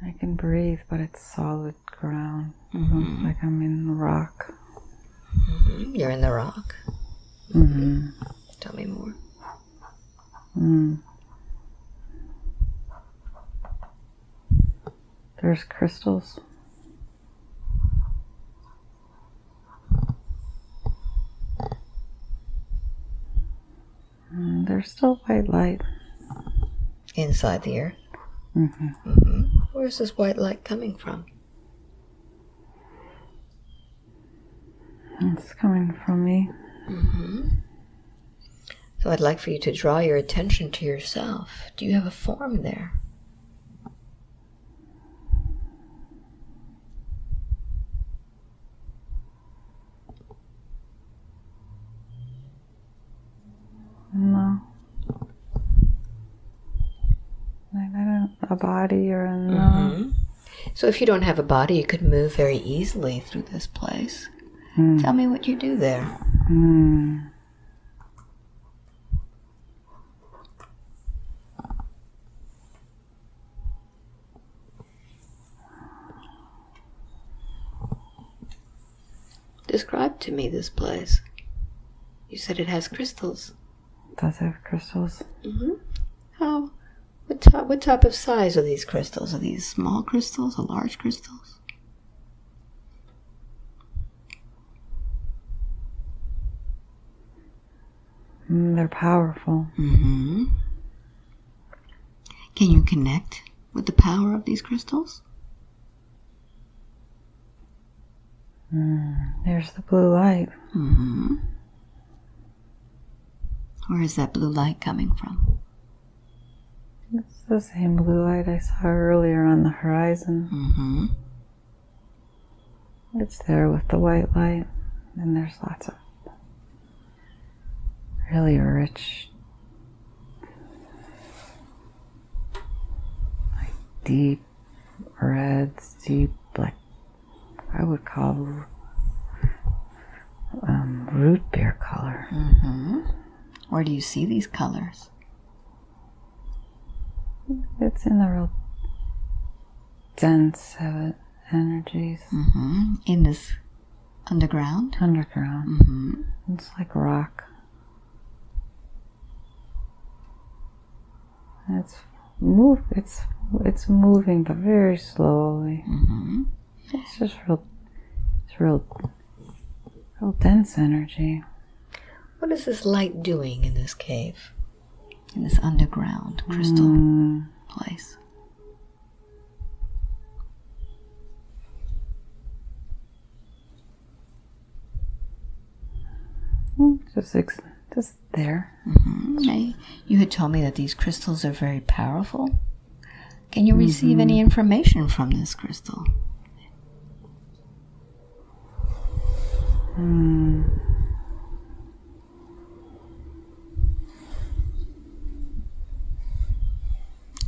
I can breathe, but it's solid ground. It's like I'm in the rock. You're in the rock? Tell me more. There's crystals. There's still white light. Inside the earth? Where's this white light coming from? It's coming from me. So I'd like for you to draw your attention to yourself. Do you have a form there? No. Like I don't, a body or a no. So if you don't have a body, you could move very easily through this place. Tell me what you do there. Describe to me this place. You said it has crystals. It does have crystals. How? What type of size are these crystals? Are these small crystals or large crystals? They're powerful. Can you connect with the power of these crystals? There's the blue light. Where is that blue light coming from? It's the same blue light I saw earlier on the horizon. It's there with the white light, and there's lots of really rich, like deep reds, deep, like I would call root beer color. Where do you see these colors? It's in the real dense energies. In this underground? Underground. It's like rock. It's moving, but very slowly. It's just real dense energy. What is this light doing in this cave? In this underground crystal place? Just there. You had told me that these crystals are very powerful. Can you receive any information from this crystal?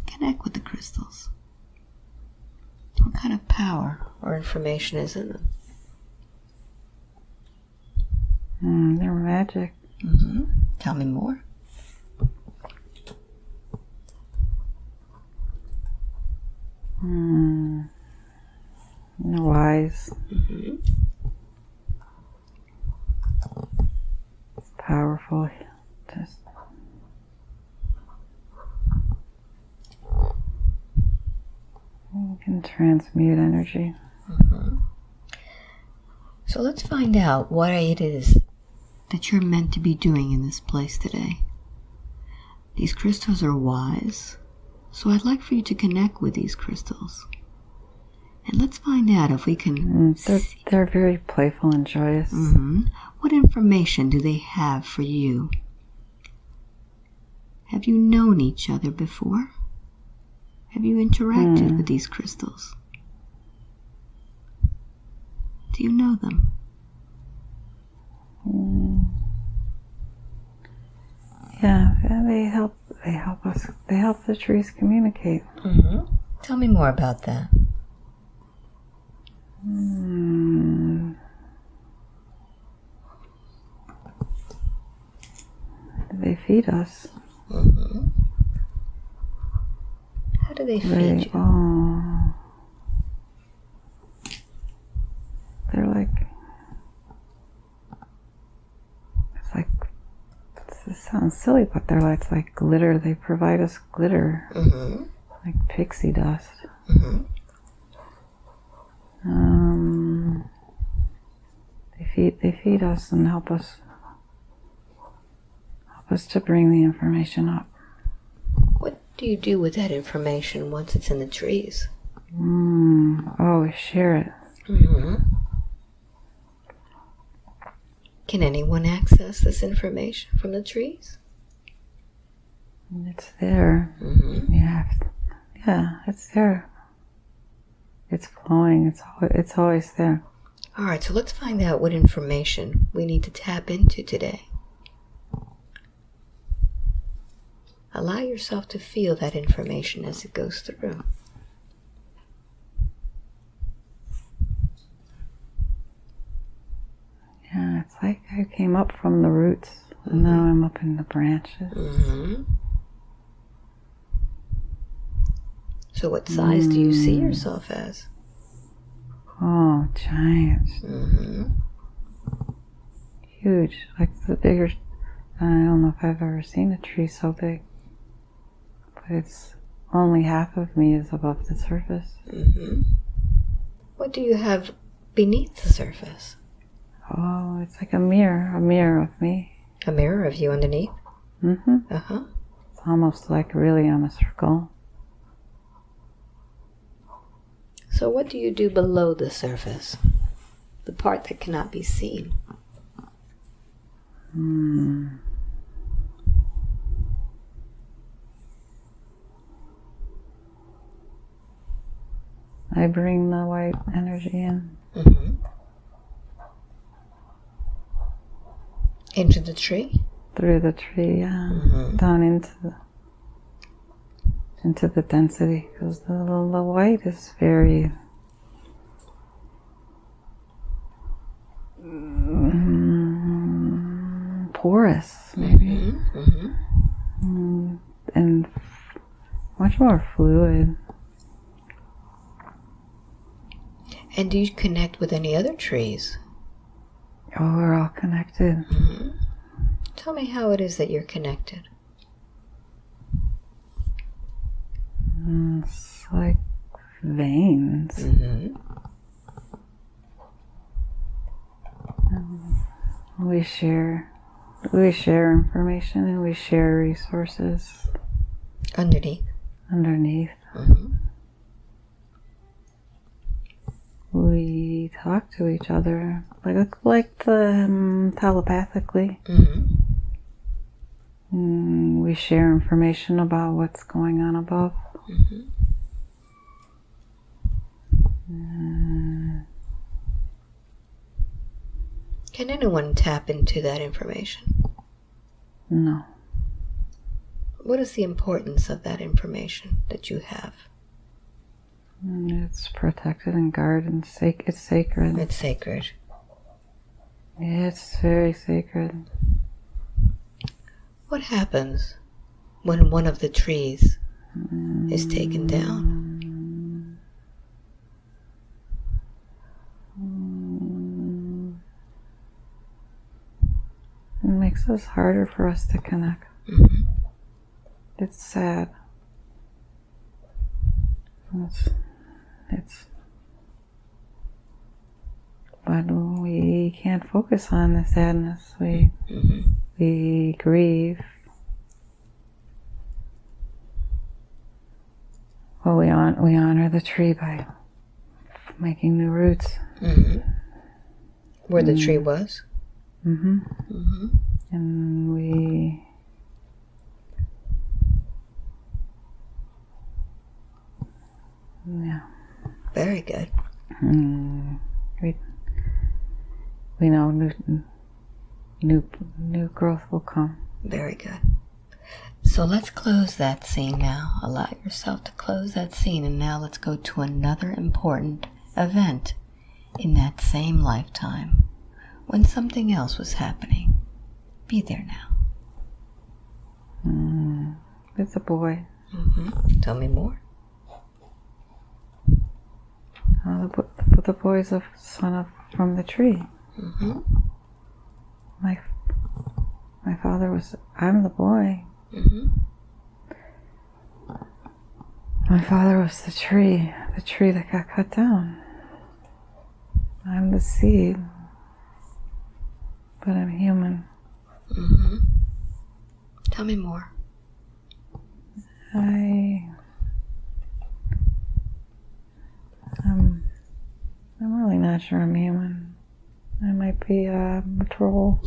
Connect with the crystals. What kind of power or information is in them? They're magic. Tell me more. Wise. Powerful. Just you can transmute energy. So let's find out what it is that you're meant to be doing in this place today. These crystals are wise, so I'd like for you to connect with these crystals. And let's find out if we can... They're very playful and joyous. What information do they have for you? Have you known each other before? Have you interacted with these crystals? Do you know them? Yeah, they help us. They help the trees communicate. Tell me more about that. They feed us. How do they feed you? sounds silly, but they're like glitter. They provide us glitter, like pixie dust. They feed us and help us to bring the information up. What do you do with that information once it's in the trees? Oh, we share it. Can anyone access this information from the trees? It's there. Yeah, it's there. It's flowing. It's always there. All right, so let's find out what information we need to tap into today. Allow yourself to feel that information as it goes through. Yeah, it's like I came up from the roots, and now I'm up in the branches. So what size do you see yourself as? Oh, giant. Huge. Like the bigger... I don't know if I've ever seen a tree so big. But it's only half of me is above the surface. What do you have beneath the surface? Oh, it's like a mirror of me. A mirror of you underneath? It's almost like really I'm a circle. So what do you do below the surface? The part that cannot be seen? I bring the white energy in. Into the tree? Through the tree, yeah. Down into the density, because the white is very porous, maybe, and much more fluid. And do you connect with any other trees? Oh, we're all connected. Tell me how it is that you're connected. It's like veins. We share information and we share resources. Underneath. We talk to each other like telepathically. We share information about what's going on above. Can anyone tap into that information? No. What is the importance of that information that you have? It's protected and guarded and it's sacred. It's sacred. It's very sacred. What happens when one of the trees is taken down? It makes us harder for us to connect. It's sad. But we can't focus on the sadness. We grieve. Well, we honor the tree by making new roots. Where the tree was? And we Very good. We know new growth will come. Very good. So let's close that scene now. Allow yourself to close that scene, and now let's go to another important event in that same lifetime when something else was happening. Be there now. It's a boy. Tell me more. The boy's a son from the tree. My father was, I'm the boy. Mm-hmm. My father was the tree that got cut down. I'm the seed, but I'm human. Mm-hmm. Tell me more. I'm really not sure I'm human. I might be a troll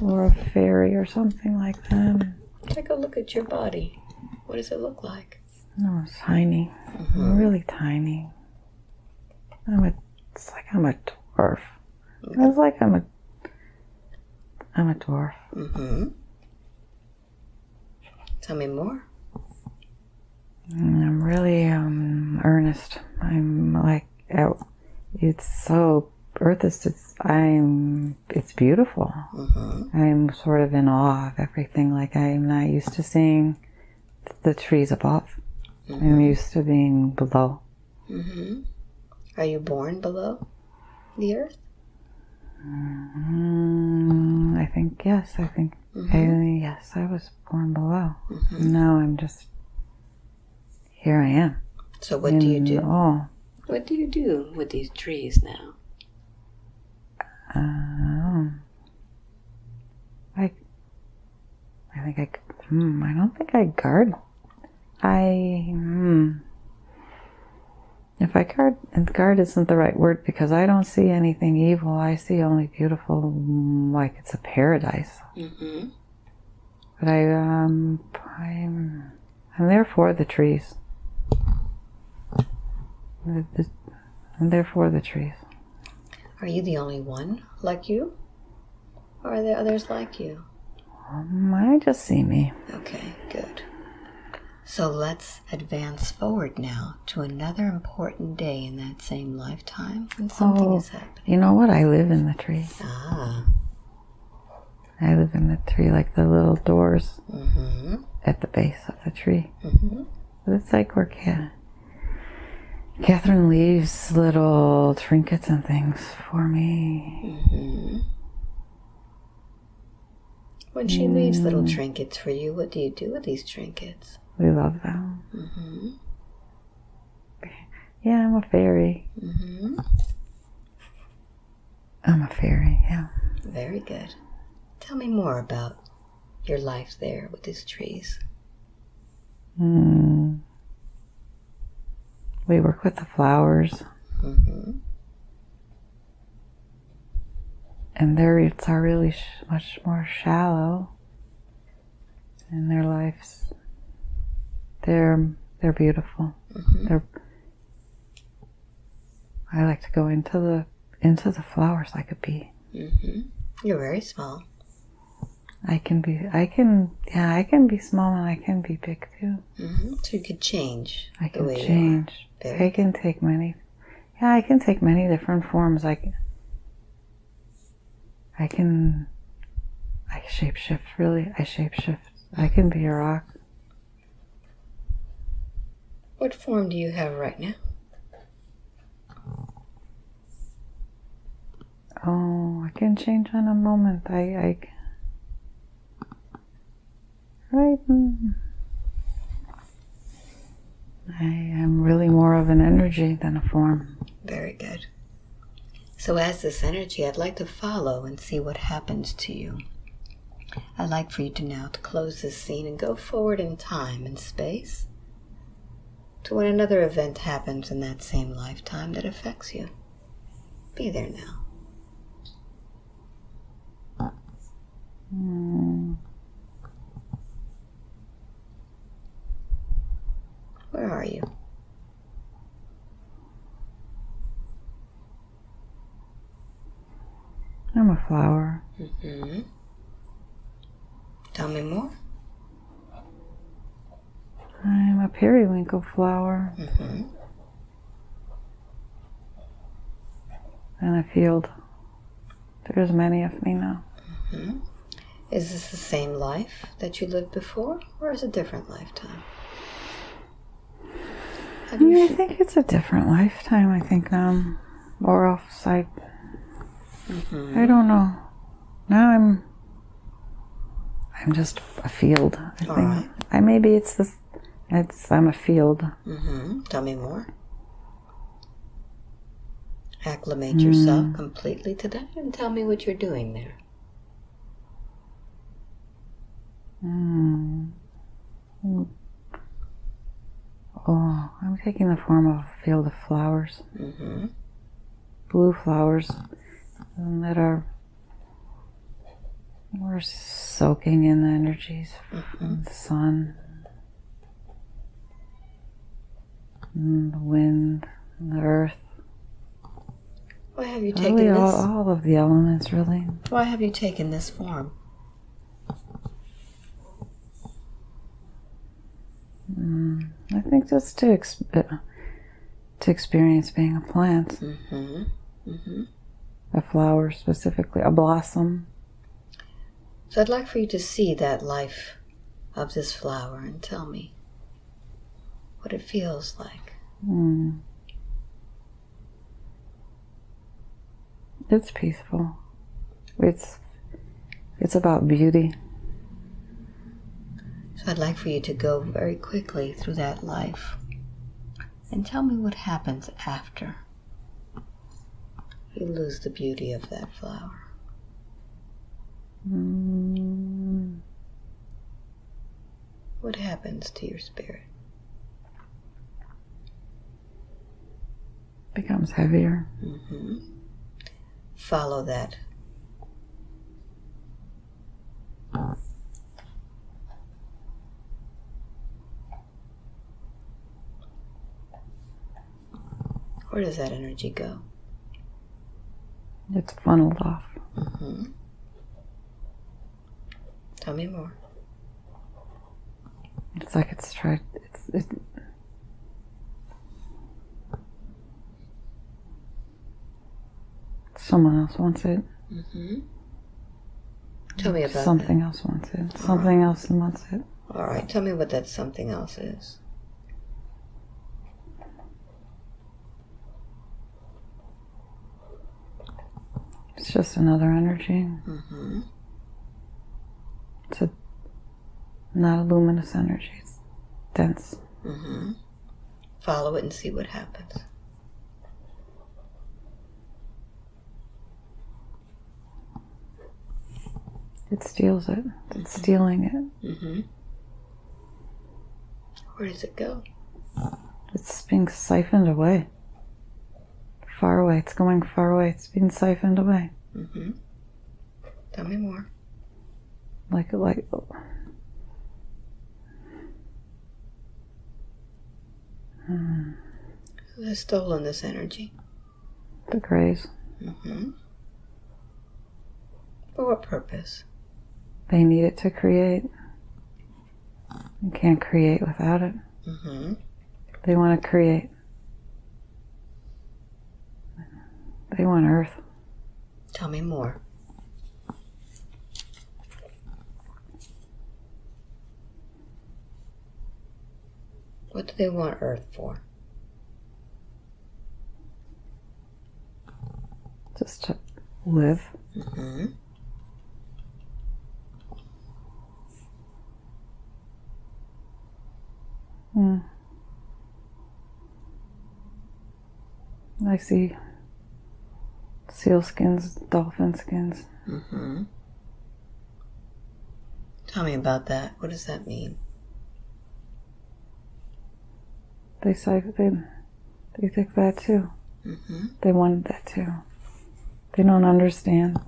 or a fairy or something like that. Take a look at your body. What does it look like? No, it's tiny. I'm really tiny. It's like I'm a dwarf. It's like I'm a dwarf. Mm-hmm. Tell me more. I'm really earnest. I'm like, it's so Earth is, it's beautiful. I'm sort of in awe of everything. Like, I'm not used to seeing the trees above. I'm used to being below. Are you born below the earth? I think yes. Yes, I was born below. Now I'm just, here I am. So what do you do? Oh. What do you do with these trees now? I don't think I guard. If I guard, and guard isn't the right word because I don't see anything evil. I see only beautiful, like it's a paradise. But I'm there for the trees. I'm there for the trees. Are you the only one like you? Or are there others like you? I just see me. Okay, good. So let's advance forward now to another important day in that same lifetime when something is happening. You know what? I live in the tree. Ah. I live in the tree, like the little doors at the base of the tree. It's like where Catherine leaves little trinkets and things for me. When she leaves little trinkets for you, what do you do with these trinkets? We love them. Yeah, I'm a fairy. I'm a fairy, yeah. Very good. Tell me more about your life there with these trees. We work with the flowers. And their roots are really much more shallow. And their lives, they're beautiful. I like to go into the flowers like a bee. You're very small. I can be small and I can be big too. So you could change. I can change. I can take many different forms. I shapeshift, really. I shapeshift. I can be a rock. What form do you have right now? Oh, I can change in a moment. I am really more of an energy than a form. Very good. So as this energy, I'd like to follow and see what happens to you. I'd like for you to now to close this scene and go forward in time and space to when another event happens in that same lifetime that affects you. Be there now. Where are you? I'm a flower. Tell me more. I'm a periwinkle flower. In a field. There's many of me now. Is this the same life that you lived before, or is it a different lifetime? I think it's a different lifetime. I think or offside. I don't know. Now I'm just a field. I think. Right. Maybe it's this. I'm a field. Tell me more. Acclimate yourself completely to that and tell me what you're doing there. Oh, I'm taking the form of a field of flowers. Blue flowers that are, we're soaking in the energies from the sun, and the wind, and the earth. Why have you taken this? All of the elements, really. Why have you taken this form? I think just to experience being a plant, a flower specifically, a blossom. So I'd like for you to see that life of this flower and tell me what it feels like. It's peaceful. It's about beauty. So I'd like for you to go very quickly through that life and tell me what happens after you lose the beauty of that flower. What happens to your spirit? Becomes heavier. Follow that. Where does that energy go? It's funneled off. Tell me more. It's like it's tried. Someone else wants it. Tell me about something else wants it. Something else wants it. All right. Tell me what that something else is. It's just another energy. It's not a luminous energy. It's dense. Follow it and see what happens. It steals it. It's stealing it. Where does it go? It's being siphoned away. Far away. It's going far away. It's being siphoned away. Tell me more. Who has stolen this energy? The grays. For what purpose? They need it to create. You can't create without it. They want to create. They want Earth. Tell me more. What do they want Earth for? Just to live. I see seal skins, dolphin skins. Tell me about that. What does that mean? They think that too. They wanted that too. They don't understand.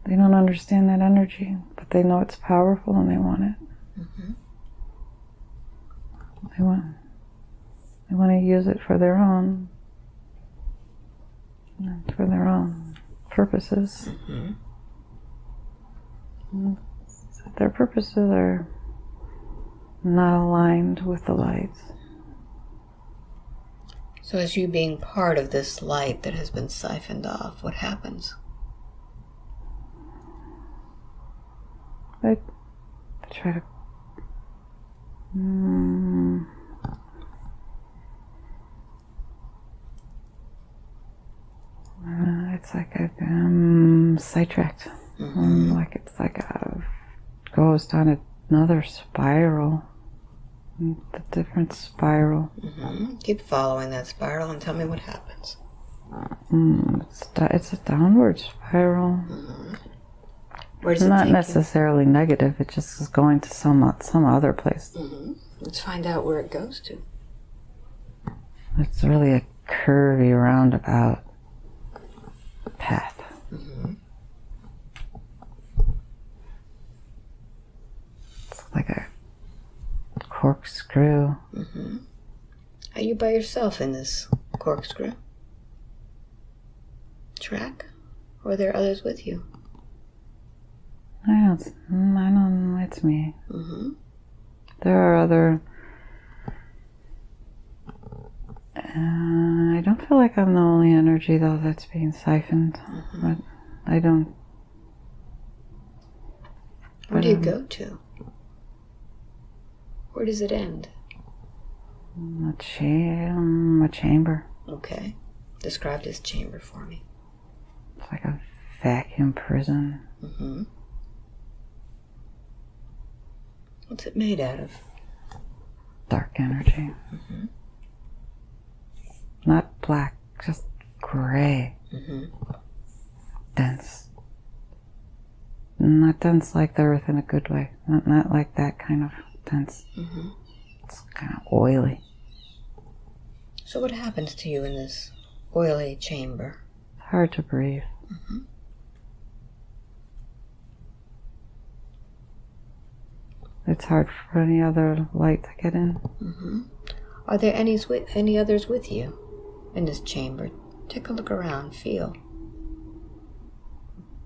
They don't understand that energy, but they know it's powerful and they want it. They want to use it for their own purposes. Their purposes are not aligned with the lights. So as you being part of this light that has been siphoned off, what happens? I try to it's like I'm sidetracked. Like it's like goes down another spiral. The different spiral. Keep following that spiral and tell me what happens. It's a downward spiral. Where does it Not take necessarily negative. It just is going to some other place. Let's find out where it goes to. It's really a curvy roundabout path. It's like a corkscrew. Are you by yourself in this corkscrew track? Or are there others with you? I don't, it's me. There are other, I don't feel like I'm the only energy though that's being siphoned, but I don't. Where do you go to? Where does it end? A chamber. Okay. Describe this chamber for me. It's like a vacuum prison. What's it made out of? Dark energy. Not black, just gray. Dense. Not dense like the earth in a good way. Not like that kind of dense. It's kind of oily. So what happens to you in this oily chamber? It's hard to breathe. It's hard for any other light to get in. Are there any others with you in this chamber? Take a look around, feel.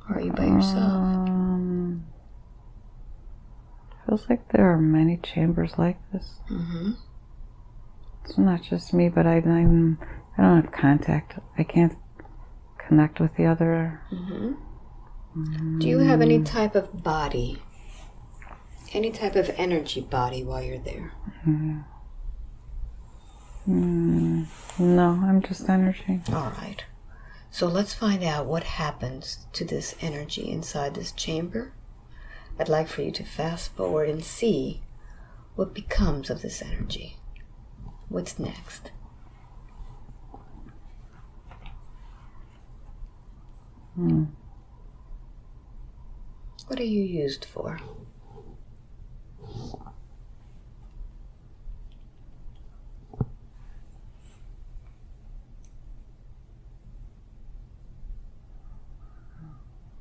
Or are you by yourself? Feels like there are many chambers like this. It's not just me, but I don't have contact. I can't connect with the other. Do you have any type of body? Any type of energy body while you're there? No, I'm just energy. All right. So let's find out what happens to this energy inside this chamber. I'd like for you to fast forward and see what becomes of this energy. What's next? What are you used for?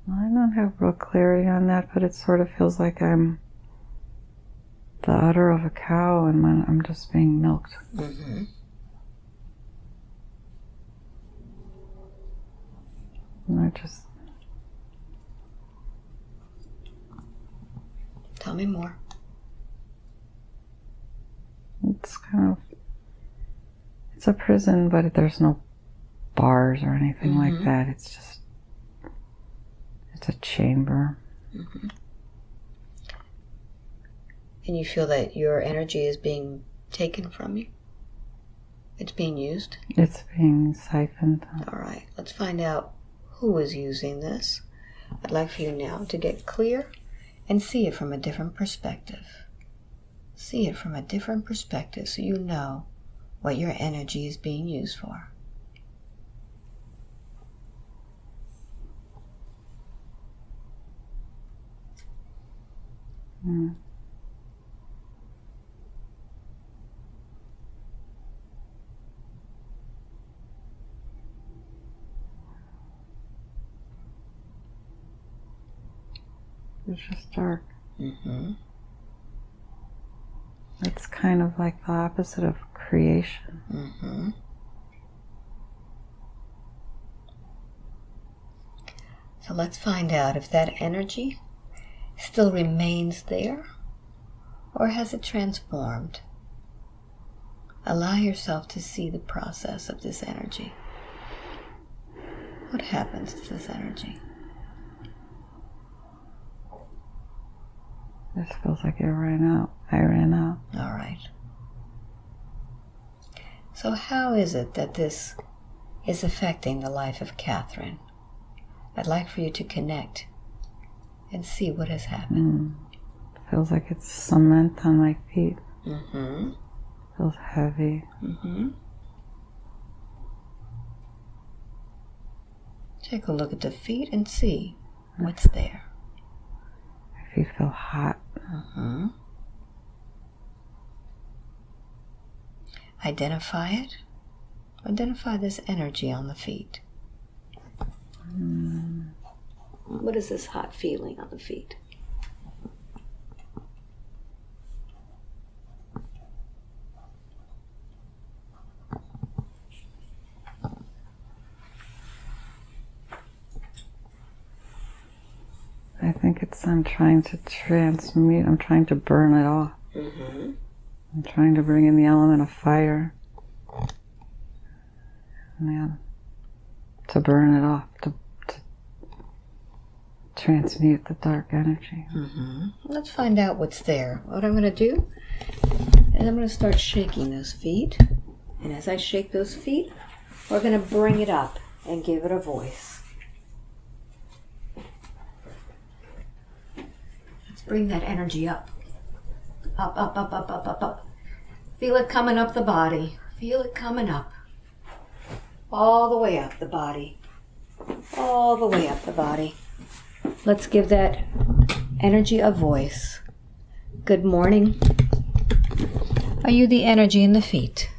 I don't have real clarity on that, but it sort of feels like I'm the udder of a cow and I'm just being milked. And I just... Tell me more. It's kind of... It's a prison, but there's no bars or anything like that. It's just... It's a chamber. And you feel that your energy is being taken from you? It's being used? It's being siphoned. All right, let's find out who is using this. I'd like for you now to get clear and see it from a different perspective. See it from a different perspective so you know what your energy is being used for. It's just dark. It's kind of like the opposite of creation. So let's find out if that energy still remains there or has it transformed. Allow yourself to see the process of this energy. What happens to this energy? This feels like it ran out. I ran out. All right. So how is it that this is affecting the life of Catherine? I'd like for you to connect and see what has happened. Feels like it's cement on my feet. Mm-hmm. Feels heavy. Mm-hmm. Take a look at the feet and see what's there. My feet feel hot. Mm-hmm. Identify it. Identify this energy on the feet. What is this hot feeling on the feet? I think I'm trying to transmute, I'm trying to burn it off. Mm-hmm. I'm trying to bring in the element of fire. Yeah. To burn it off, to transmute the dark energy. Mm-hmm. Let's find out what's there. What I'm going to do is I'm going to start shaking those feet. And as I shake those feet, we're going to bring it up and give it a voice. Let's bring that energy up. Up, up, up, up, up, up, up. Feel it coming up the body. Feel it coming up. All the way up the body. All the way up the body. Let's give that energy a voice. Good morning. Are you the energy in the feet?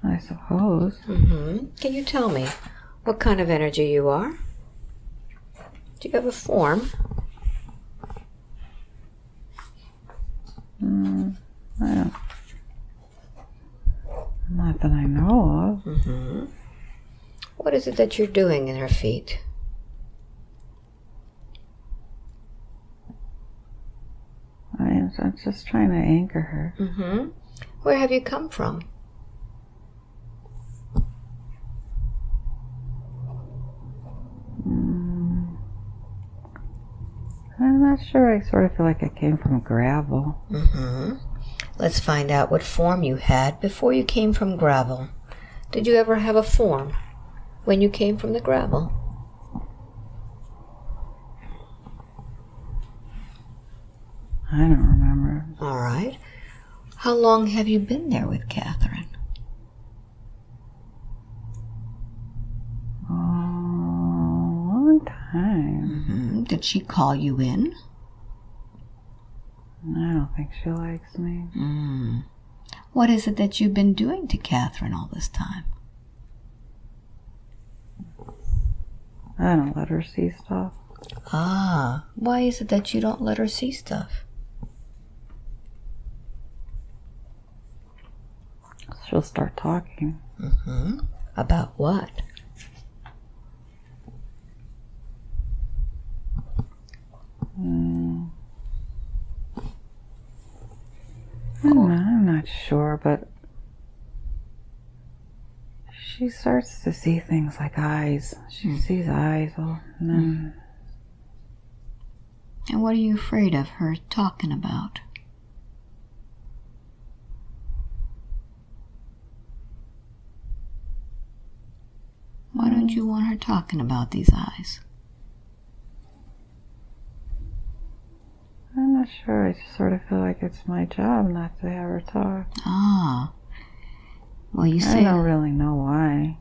I suppose. Mm-hmm. Can you tell me what kind of energy you are? Do you have a form? I don't. Not that I know of. Mm-hmm. What is it that you're doing in her feet? I'm just trying to anchor her. Mm-hmm. Where have you come from? I'm not sure. I sort of feel like I came from gravel. Mm-hmm. Let's find out what form you had before you came from gravel. Did you ever have a form when you came from the gravel? I don't remember. All right. How long have you been there with Catherine? Oh, a long time. Mm-hmm. Did she call you in? I don't think she likes me. What is it that you've been doing to Catherine all this time? I don't let her see stuff. Ah, why is it that you don't let her see stuff? She'll start talking. Mm-hmm. About what? I'm not sure, but she starts to see things like eyes. She sees eyes, and then... And what are you afraid of her talking about? Why don't you want her talking about these eyes? I'm not sure. I just sort of feel like it's my job not to have her talk. Ah. Well, you say... I don't really know why.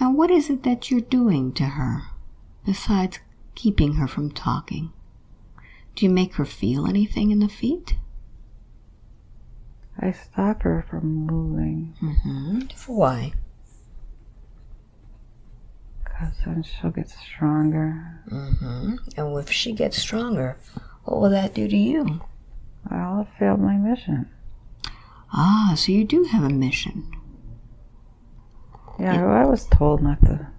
Now, what is it that you're doing to her, besides keeping her from talking? Do you make her feel anything in the feet? I stop her from moving. Mm-hmm. Why? Because then she'll get stronger. Mm-hmm. And if she gets stronger, what will that do to you? I'll have failed my mission. Ah, so you do have a mission. Yeah, I was told not to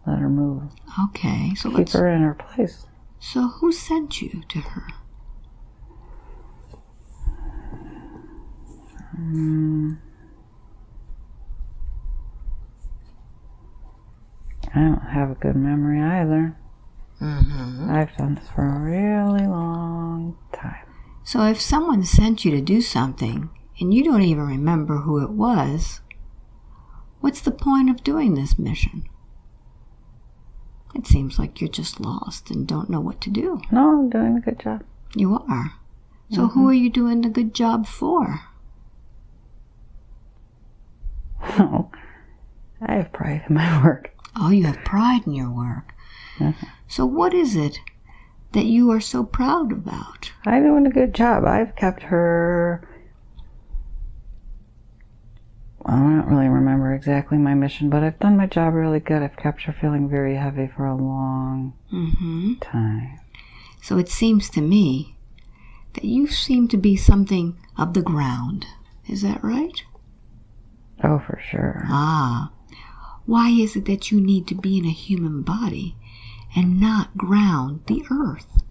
let her move. Okay, so keep her in her place. So who sent you to her? I don't have a good memory either. Mm-hmm. I've done this for a really long time. So if someone sent you to do something and you don't even remember who it was, what's the point of doing this mission? It seems like you're just lost and don't know what to do. No, I'm doing a good job. You are. So who are you doing the good job for? Oh, I have pride in my work. Oh, you have pride in your work. So what is it that you are so proud about? I'm doing a good job. I've kept her... I don't really remember exactly my mission, but I've done my job really good. I've kept her feeling very heavy for a long time. So it seems to me that you seem to be something of the ground. Is that right? Oh, for sure. Ah. Why is it that you need to be in a human body and not ground the earth?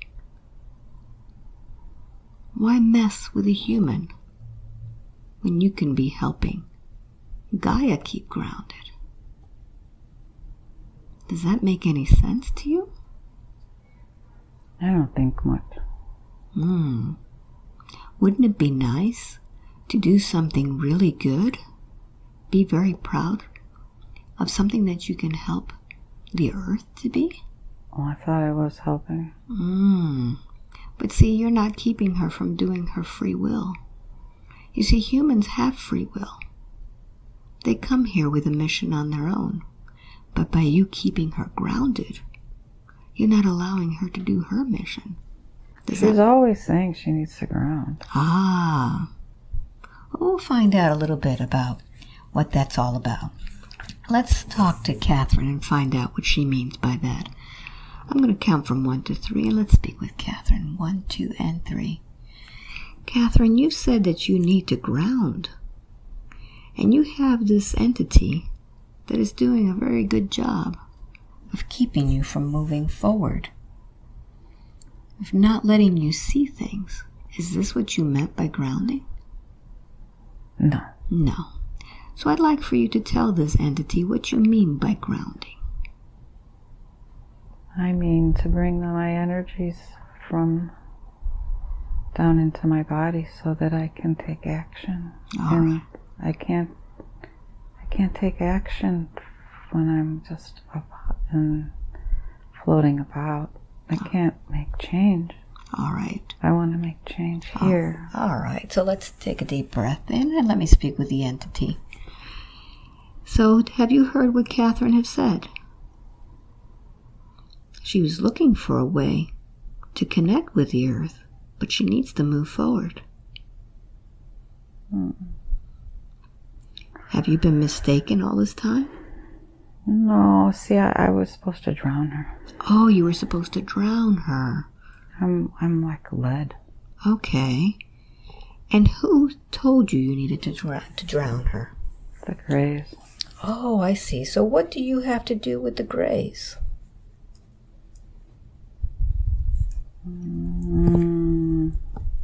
Why mess with a human when you can be helping Gaia keep grounded? Does that make any sense to you? I don't think much. Wouldn't it be nice to do something really good? Be very proud of something that you can help the earth to be? Oh, I thought I was helping. But see, you're not keeping her from doing her free will. You see, humans have free will. They come here with a mission on their own. But by you keeping her grounded, you're not allowing her to do her mission. She's always saying she needs to ground. Ah. Well, we'll find out a little bit about what that's all about. Let's talk to Catherine and find out what she means by that. I'm going to count from 1 to 3, and let's speak with Catherine. 1, 2, and 3. Catherine, you said that you need to ground. And you have this entity that is doing a very good job of keeping you from moving forward, of not letting you see things. Is this what you meant by grounding? No. No. So I'd like for you to tell this entity what you mean by grounding. I mean to bring my energies from down into my body so that I can take action. And I can't take action when I'm just up and floating about. I can't make change. All right. I want to make change here. All right. So let's take a deep breath in and let me speak with the entity. So have you heard what Catherine has said? She was looking for a way to connect with the earth, but she needs to move forward. Have you been mistaken all this time? No, see, I was supposed to drown her. Oh, you were supposed to drown her. I'm like lead. Okay. And who told you needed to drown her? The Greys. Oh, I see. So what do you have to do with the Greys?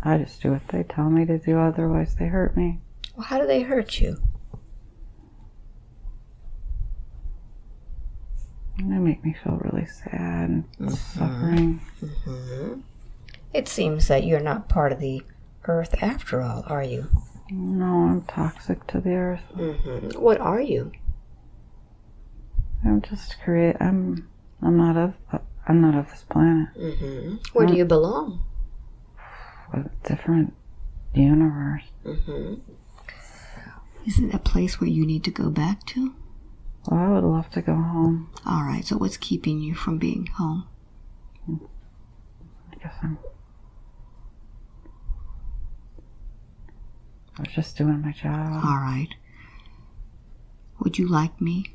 I just do what they tell me to do, otherwise they hurt me. Well, how do they hurt you? They make me feel really sad and suffering. It seems that you're not part of the earth after all, are you? No, I'm toxic to the earth. What are you? I'm just I'm not of this planet. Where do you belong? A different universe. Is it a place where you need to go back to? Well, I would love to go home. All right, so what's keeping you from being home? I guess I was just doing my job. All right. Would you like me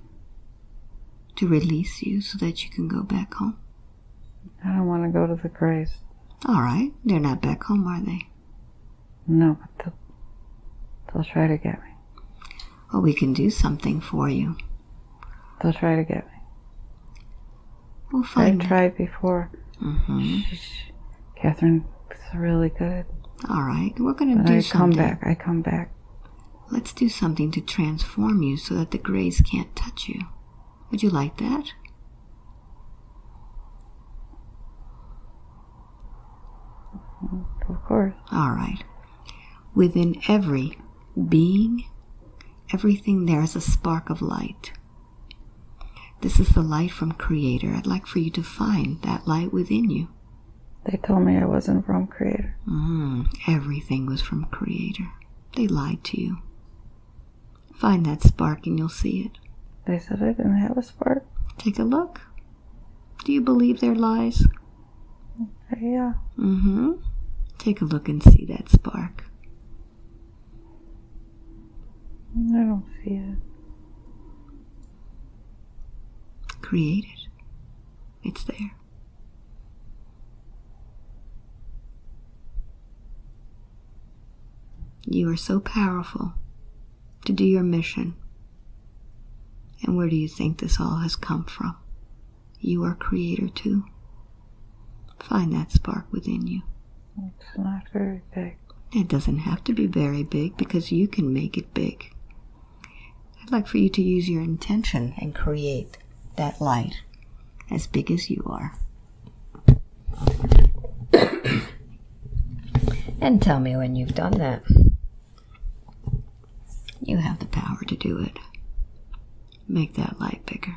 to release you so that you can go back home? I don't want to go to the Greys. All right. They're not back home, are they? No, but they'll try to get me. Well, we can do something for you. They'll try to get me. We'll find I tried before. Catherine is really good. All right. We're going to do something. I come back. Let's do something to transform you so that the Greys can't touch you. Would you like that? Of course. All right. Within every being, everything there is a spark of light. This is the light from Creator. I'd like for you to find that light within you. They told me I wasn't from Creator. Everything was from Creator. They lied to you. Find that spark and you'll see it. They said I didn't have a spark. Take a look. Do you believe their lies? Yeah. Take a look and see that spark. I don't see it. Create it. It's there. You are so powerful to do your mission. And where do you think this all has come from? You are Creator too. Find that spark within you. It's not very big. It doesn't have to be very big because you can make it big. I'd like for you to use your intention and create that light as big as you are. And tell me when you've done that. You have the power to do it. Make that light bigger.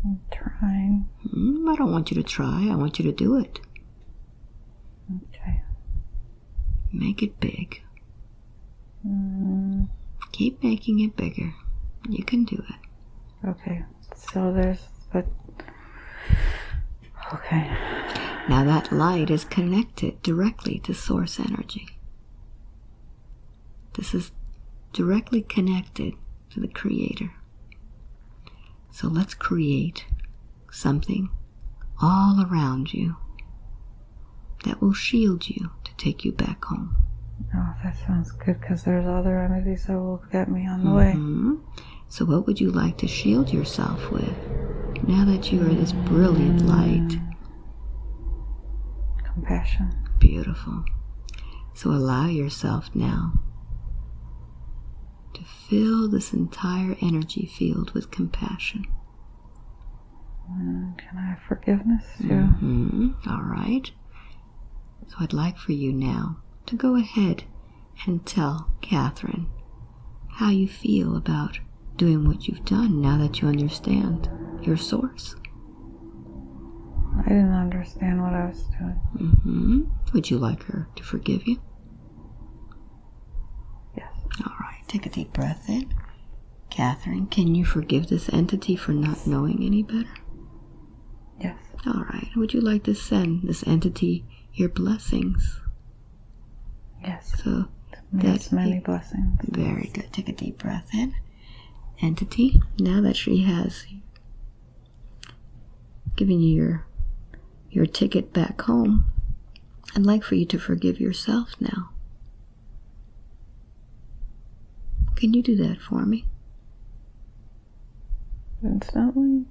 I'm trying. I don't want you to try. I want you to do it. Okay. Make it big. Keep making it bigger. You can do it. Okay. So but okay. Now that light is connected directly to source energy. This is directly connected to the Creator. So let's create something all around you that will shield you to take you back home. Oh, that sounds good because there's other entities that will get me on the way. So what would you like to shield yourself with now that you are this brilliant light? Compassion. Beautiful. So allow yourself now to fill this entire energy field with compassion. Can I have forgiveness too? All right. So I'd like for you now to go ahead and tell Catherine how you feel about doing what you've done now that you understand your source. I didn't understand what I was doing. Would you like her to forgive you? Yes. All right. Take a deep breath in. Catherine, can you forgive this entity for not knowing any better? Yes. All right. Would you like to send this entity your blessings? Yes. So that's many blessings. Very good. Take a deep breath in. Entity, now that she has given you your ticket back home, I'd like for you to forgive yourself now. Can you do that for me? Instantly?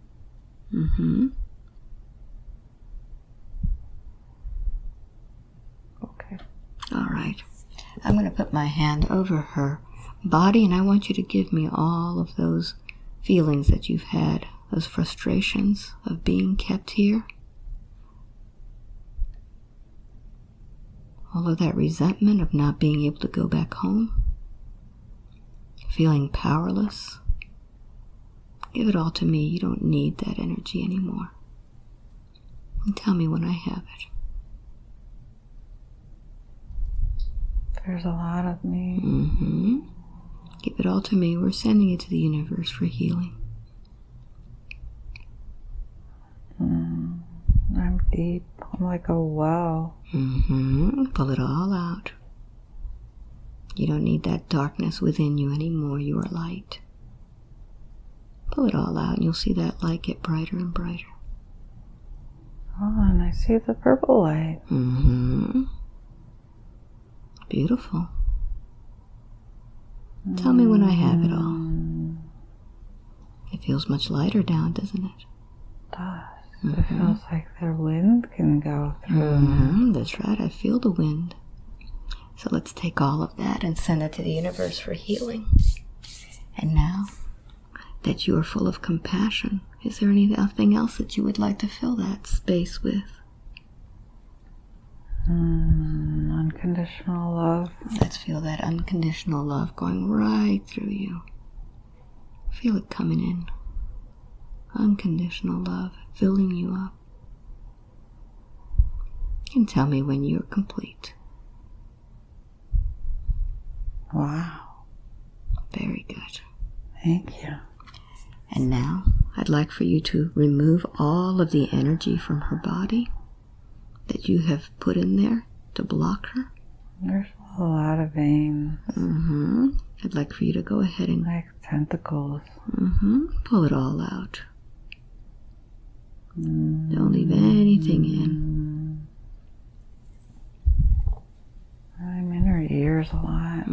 Okay. All right. I'm going to put my hand over her body, and I want you to give me all of those feelings that you've had, those frustrations of being kept here, all of that resentment of not being able to go back home, feeling powerless. Give it all to me. You don't need that energy anymore. And tell me when I have it. There's a lot of me. Give it all to me. We're sending it to the universe for healing. I'm deep. I'm like a well. Pull it all out. You don't need that darkness within you anymore. You are light. Pull it all out and you'll see that light get brighter and brighter. Oh, and I see the purple light. Beautiful. Tell me when I have it all. It feels much lighter down, doesn't it? It does. It feels like the wind can go through. That's right. I feel the wind. So let's take all of that and send it to the universe for healing. And now that you are full of compassion, is there anything else that you would like to fill that space with? Unconditional love. Let's feel that unconditional love going right through you. Feel it coming in. Unconditional love filling you up. And tell me when you're complete. Wow. Very good. Thank you. And now, I'd like for you to remove all of the energy from her body that you have put in there to block her. There's a lot of veins. I'd like for you to go ahead and... Like tentacles. Pull it all out. Don't leave anything in. I'm in her ears a lot.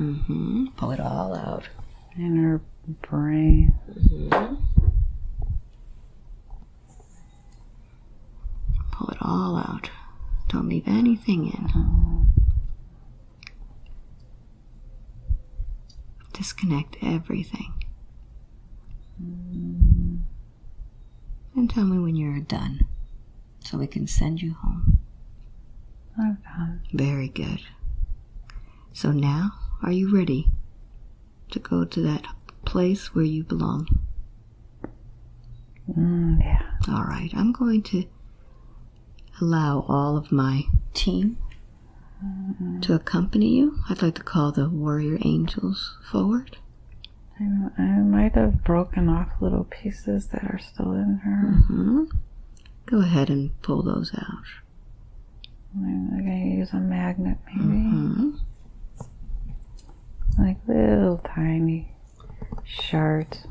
Pull it all out. In her brain. Pull it all out. Don't leave anything in. Disconnect everything. And tell me when you're done, so we can send you home. I'm done. Very good. So now, are you ready to go to that place where you belong? Yeah. All right. I'm going to allow all of my team to accompany you. I'd like to call the warrior angels forward. I might have broken off little pieces that are still in her. Go ahead and pull those out. I'm going to use a magnet maybe. Like little tiny shards.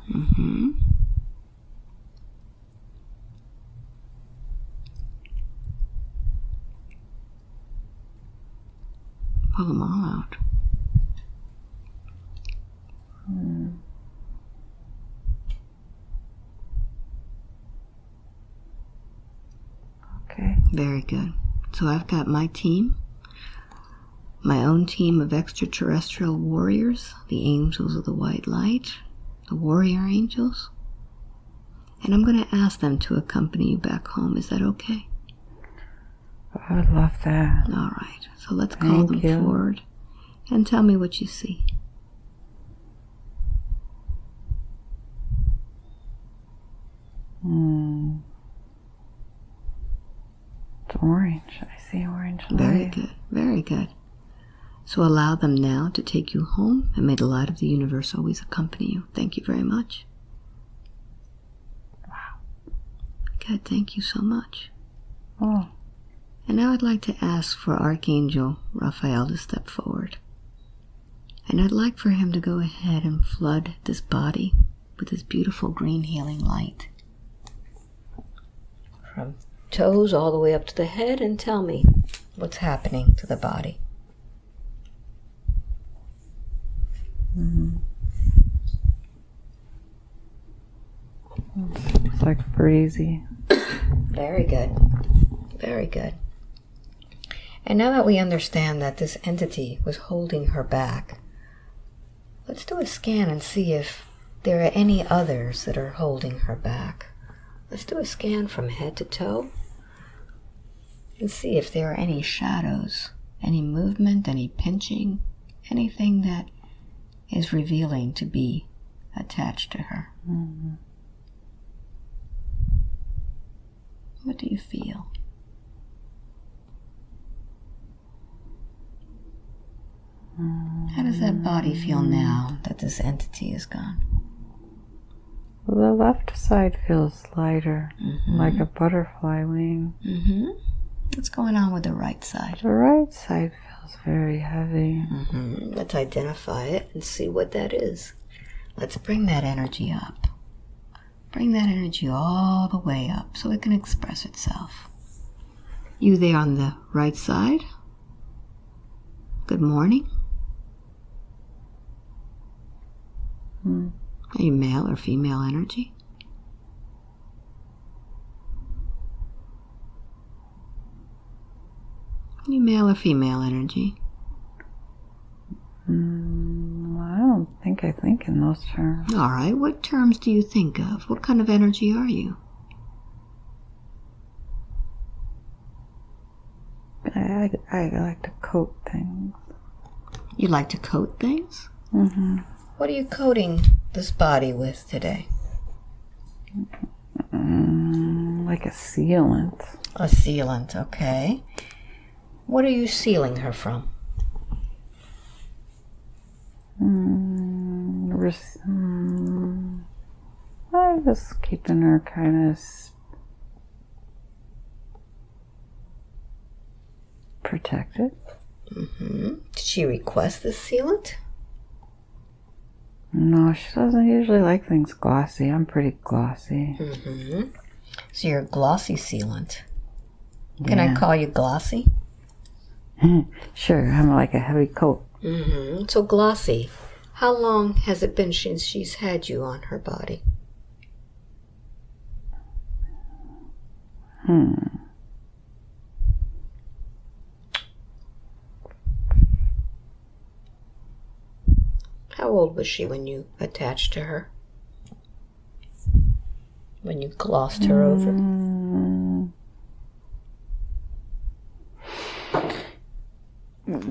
Pull them all out. Okay. Very good. So I've got my team, my own team of extraterrestrial warriors, the angels of the white light, the warrior angels, and I'm going to ask them to accompany you back home. Is that okay? I would love that. All right. So let's call them forward and tell me what you see. It's orange. I see orange light. Very good. Very good. So allow them now to take you home, and may the light of the universe always accompany you. Thank you very much. Wow. Good. Thank you so much. Oh. And now I'd like to ask for Archangel Raphael to step forward. And I'd like for him to go ahead and flood this body with this beautiful green healing light. From toes all the way up to the head, and tell me what's happening to the body. It's like breezy. Very good. Very good. And now that we understand that this entity was holding her back, let's do a scan and see if there are any others that are holding her back. Let's do a scan from head to toe and see if there are any shadows, any movement, any pinching, anything that is revealing to be attached to her. What do you feel? How does that body feel now that this entity is gone? The left side feels lighter, like a butterfly wing. What's going on with the right side? The right side feels very heavy. Let's identify it and see what that is. Let's bring that energy up. Bring that energy all the way up so it can express itself. You there on the right side? Good morning. Are you male or female energy? Are you male or female energy? I don't think I think in those terms. All right, what terms do you think of? What kind of energy are you? I like to coat things. You like to coat things? What are you coating this body with today? Like a sealant. A sealant, okay. What are you sealing her from? I'm just keeping her kind of protected. Did she request this sealant? No, she doesn't usually like things glossy. I'm pretty glossy. So you're a glossy sealant. Can I call you glossy? Sure, I'm like a heavy coat. So glossy. How long has it been since she's had you on her body? How old was she when you attached to her? When you glossed her over?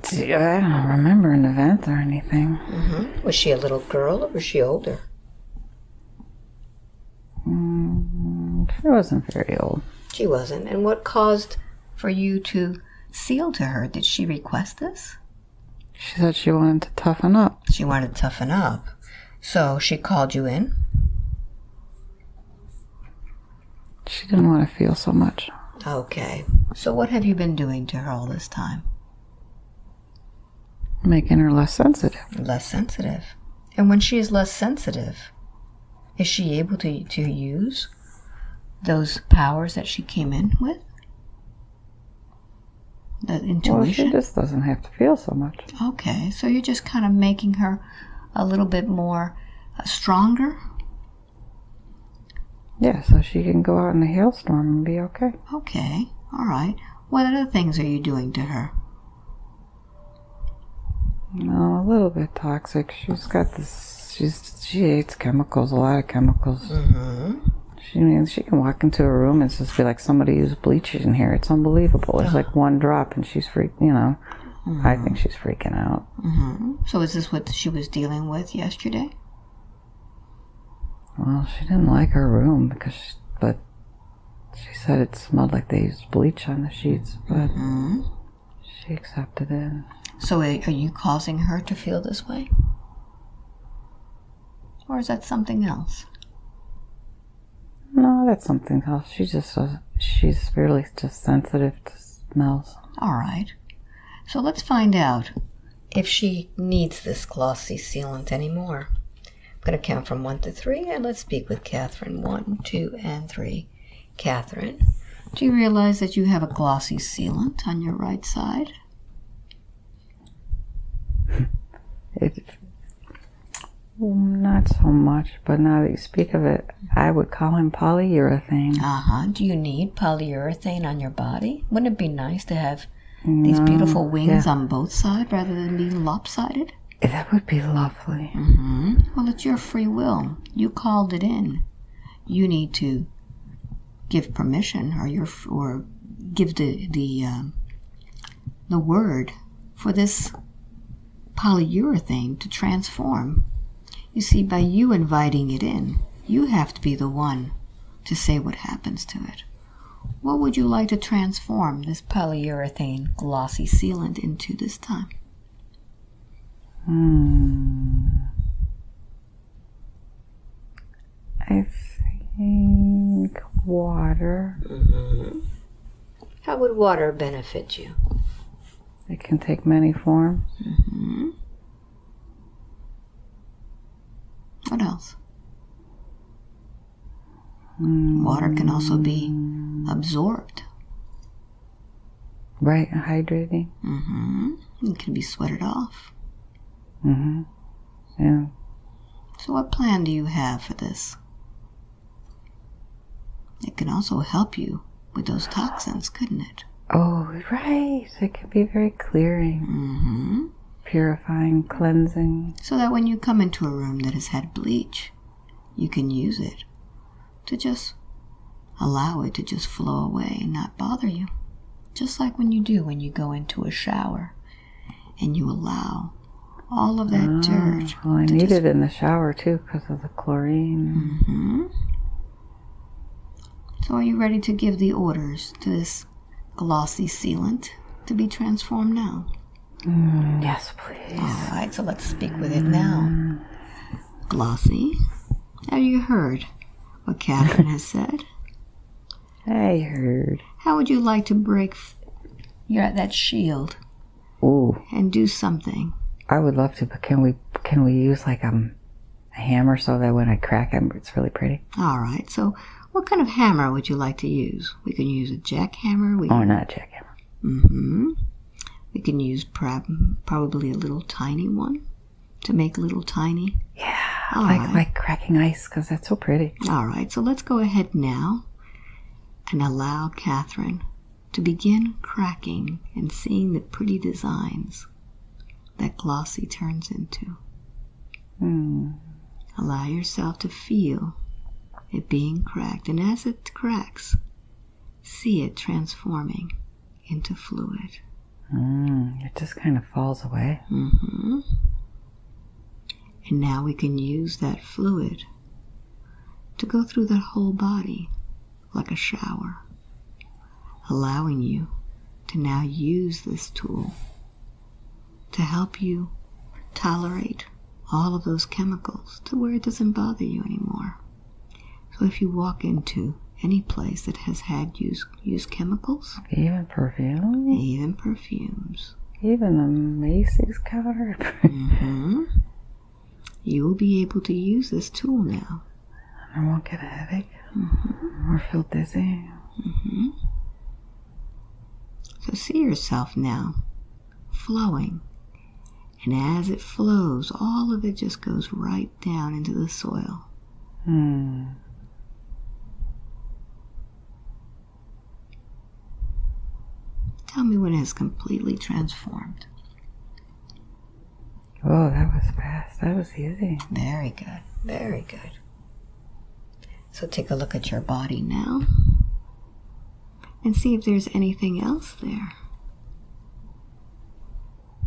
See, I don't remember an event or anything. Was she a little girl or was she older? She wasn't very old. She wasn't. And what caused for you to seal to her? Did she request this? She said she wanted to toughen up. She wanted to toughen up. So she called you in? She didn't want to feel so much. Okay. So what have you been doing to her all this time? Making her less sensitive. Less sensitive. And when she is less sensitive, is she able to use those powers that she came in with? The intuition? Well, she just doesn't have to feel so much. Okay, so you're just kind of making her a little bit more stronger? Yeah, so she can go out in a hailstorm and be okay. Okay, all right. What other things are you doing to her? No, a little bit toxic. She's got this. She hates chemicals, a lot of chemicals. She can walk into a room and just be like, somebody used bleach in here. It's unbelievable. It's like one drop and she's I think she's freaking out. So is this what she was dealing with yesterday? Well, she didn't like her room but she said it smelled like they used bleach on the sheets, but she accepted it. So are you causing her to feel this way? Or is that something else? No, that's something else. She just doesn't. She's really just sensitive to smells. All right. So let's find out if she needs this glossy sealant anymore. I'm going to count from 1 to 3, and let's speak with Catherine. 1, 2, and 3. Catherine, do you realize that you have a glossy sealant on your right side? Not so much, but now that you speak of it, I would call him polyurethane. Do you need polyurethane on your body? Wouldn't it be nice to have these beautiful wings on both sides rather than being lopsided? That would be lovely. Well, it's your free will. You called it in. You need to give permission or give the word for this polyurethane to transform. You see, by you inviting it in, you have to be the one to say what happens to it. What would you like to transform this polyurethane glossy sealant into this time? I think water. How would water benefit you? It can take many forms. What else? Water can also be absorbed. Right, hydrating. It can be sweated off. Yeah. So what plan do you have for this? It can also help you with those toxins, couldn't it? Oh, right. It could be very clearing. Purifying, cleansing. So that when you come into a room that has had bleach, you can use it to just allow it to just flow away and not bother you. Just like when you go into a shower and you allow all of that dirt. Well, I need it in the shower too because of the chlorine. Mm-hmm. So are you ready to give the orders to this glossy sealant to be transformed now? Yes, please. All right, so let's speak with it now. Glossy, have you heard what Catherine has said? I heard. How would you like to break that shield? Ooh. And do something? I would love to, but can we use like a hammer so that when I crack it, it's really pretty? All right, so what kind of hammer would you like to use? We can use a jackhammer. Not a jackhammer. Mm-hmm. We can use probably a little tiny one to make little tiny. Yeah, like cracking ice because that's so pretty. All right, so let's go ahead now and allow Catherine to begin cracking and seeing the pretty designs that glossy turns into. Allow yourself to feel it being cracked, and as it cracks, see it transforming into fluid. It just kind of falls away. Mm-hmm. And now we can use that fluid to go through that whole body like a shower, allowing you to now use this tool to help you tolerate all of those chemicals to where it doesn't bother you anymore. So if you walk into any place that has had used chemicals, even perfumes, even the Macy's counter, you will be able to use this tool now. I won't get a headache or feel dizzy. So see yourself now flowing, and as it flows, all of it just goes right down into the soil. Tell me when it is completely transformed. Oh, that was fast. That was easy. Very good. Very good. So take a look at your body now and see if there's anything else there.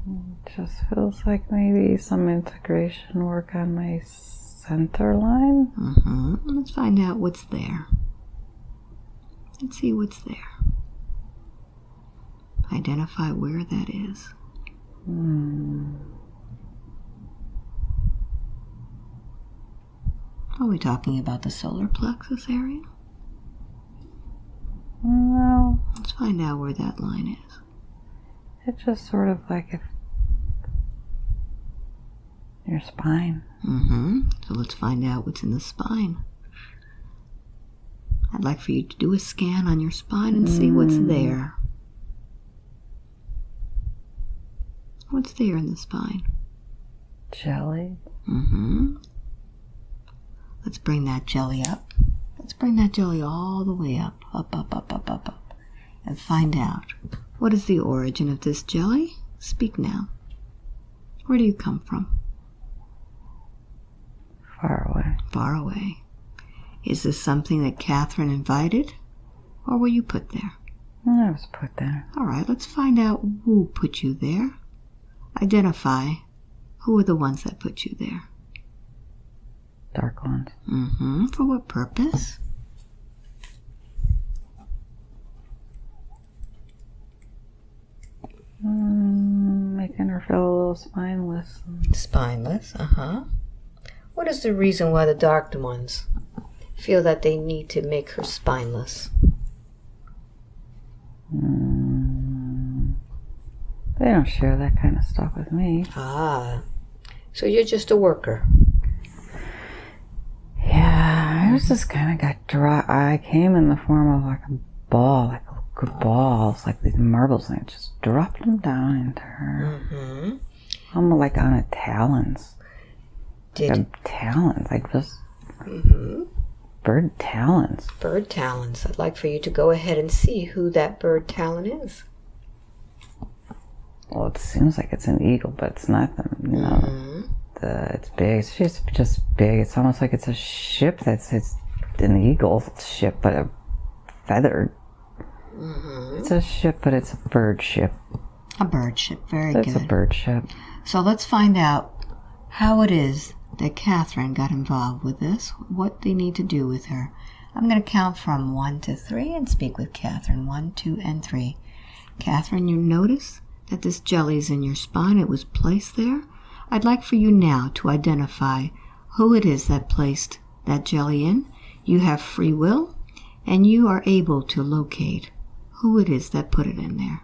It just feels like maybe some integration work on my center line. Let's find out what's there. Let's see what's there. Identify where that is. Are we talking about the solar plexus area? No. Let's find out where that line is. It's just sort of like if your spine. So let's find out what's in the spine. I'd like for you to do a scan on your spine and see what's there. What's there in the spine? Jelly. Let's bring that jelly up. Let's bring that jelly all the way up. Up, up, up, up, up, up. And find out, what is the origin of this jelly? Speak now. Where do you come from? Far away. Far away. Is this something that Catherine invited? Or were you put there? I was put there. All right, let's find out who put you there. Identify who are the ones that put you there. Dark ones. For what purpose? Making her feel a little spineless. Spineless, What is the reason why the dark ones feel that they need to make her spineless? They don't share that kind of stuff with me. So you're just a worker. Yeah, I was just kind of got dry. I came in the form of like a ball, like good balls, like these marbles, and I just dropped them down into her. Almost like on a talons. Talons, like just bird talons. Bird talons. I'd like for you to go ahead and see who that bird talon is. Well, it seems like it's an eagle, but it's not them, you know. It's big. It's just big. It's almost like it's a ship it's an eagle ship, but a feathered. It's a ship, but it's a bird ship. A bird ship. Very good. It's a bird ship. So let's find out how it is that Catherine got involved with this, what they need to do with her. I'm going to count from 1 to 3 and speak with Catherine. 1, 2, and 3. Catherine, you notice that this jelly is in your spine. It was placed there. I'd like for you now to identify who it is that placed that jelly in. You have free will, and you are able to locate who it is that put it in there.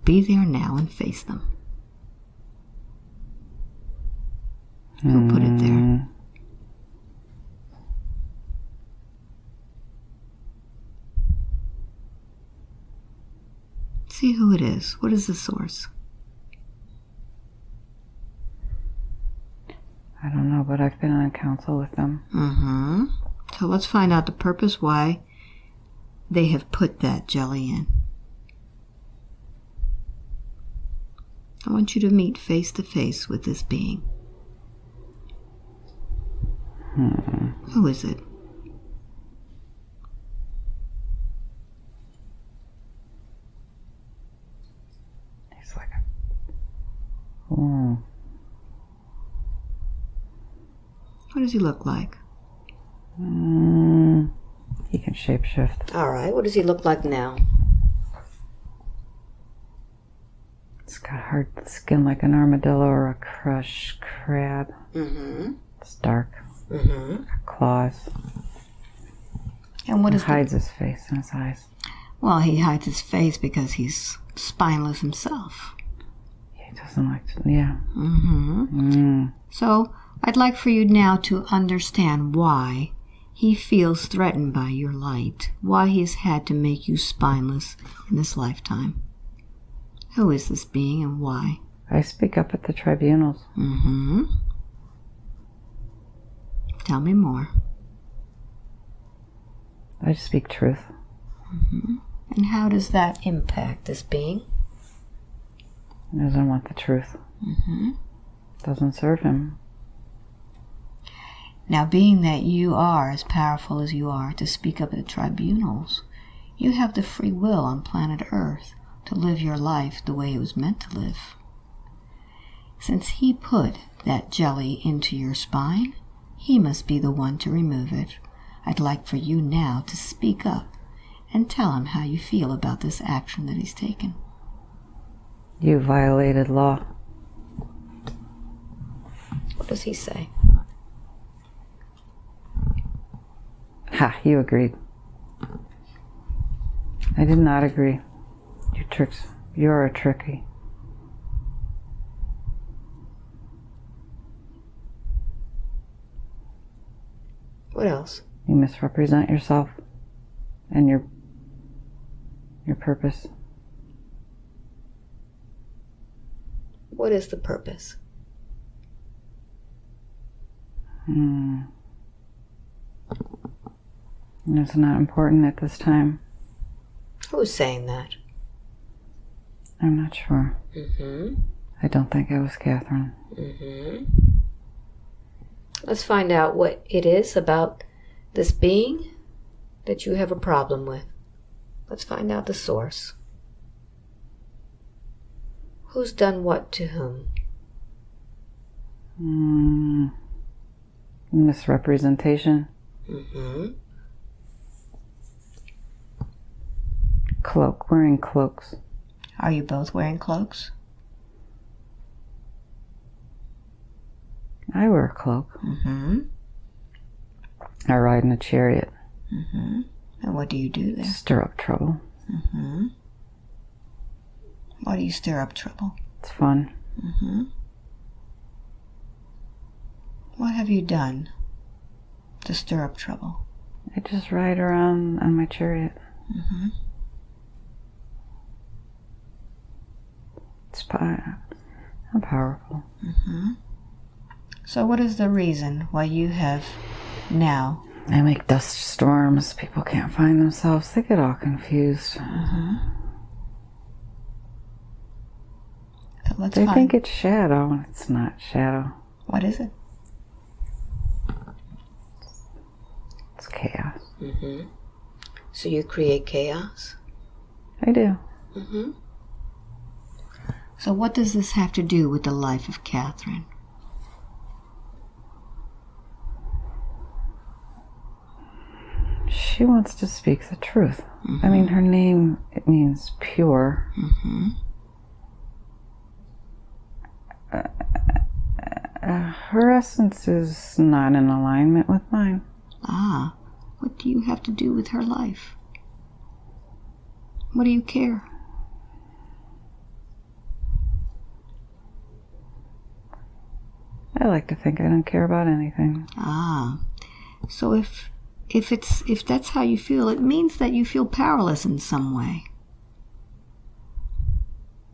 Be there now and face them. Who put it there? See who it is. What is the source? I don't know, but I've been on council with them. So let's find out the purpose why they have put that jelly in. I want you to meet face to face with this being. Who is it? He's like a... What does he look like? He can shapeshift. All right. What does he look like now? It's got hard skin like an armadillo or a crushed crab. It's dark. Claws. And what He is hides his face and his eyes. Well, he hides his face because he's spineless himself. He doesn't like to... Yeah. So I'd like for you now to understand why he feels threatened by your light, why he's had to make you spineless in this lifetime. Who is this being and why? I speak up at the tribunals. Tell me more. I just speak truth. And how does that impact this being? He doesn't want the truth. Doesn't serve him. Now, being that you are as powerful as you are to speak up at the tribunals, you have the free will on planet Earth to live your life the way it was meant to live. Since he put that jelly into your spine, he must be the one to remove it. I'd like for you now to speak up and tell him how you feel about this action that he's taken. You violated law. What does he say? Ha, you agreed. I did not agree. You're a tricky. What else? You misrepresent yourself and your purpose. What is the purpose? It's not important at this time. Who's saying that? I'm not sure. I don't think it was Catherine. Let's find out what it is about this being that you have a problem with. Let's find out the source. Who's done what to whom? Misrepresentation. Cloak. Wearing cloaks. Are you both wearing cloaks? I wear a cloak. I ride in a chariot. And what do you do there? Stir up trouble. Why do you stir up trouble? It's fun. What have you done to stir up trouble? I just ride around on my chariot. I'm powerful. So what is the reason why you have now... I make dust storms. People can't find themselves. They get all confused. So they think it's shadow, and it's not shadow. What is it? It's chaos. So you create chaos? I do. So what does this have to do with the life of Catherine? She wants to speak the truth. I mean, her name, it means pure. Her essence is not in alignment with mine. Ah, what do you have to do with her life? What do you care? I like to think I don't care about anything. Ah, so if that's how you feel, it means that you feel powerless in some way.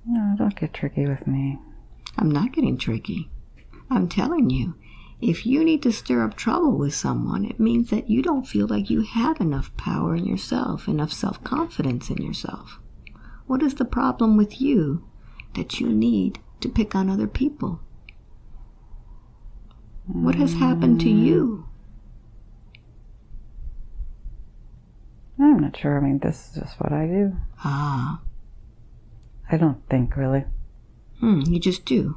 No, don't get tricky with me. I'm not getting tricky. I'm telling you, if you need to stir up trouble with someone, it means that you don't feel like you have enough power in yourself, enough self-confidence in yourself. What is the problem with you that you need to pick on other people? What has happened to you? I'm not sure. I mean, this is just what I do. Ah. I don't think, really. You just do.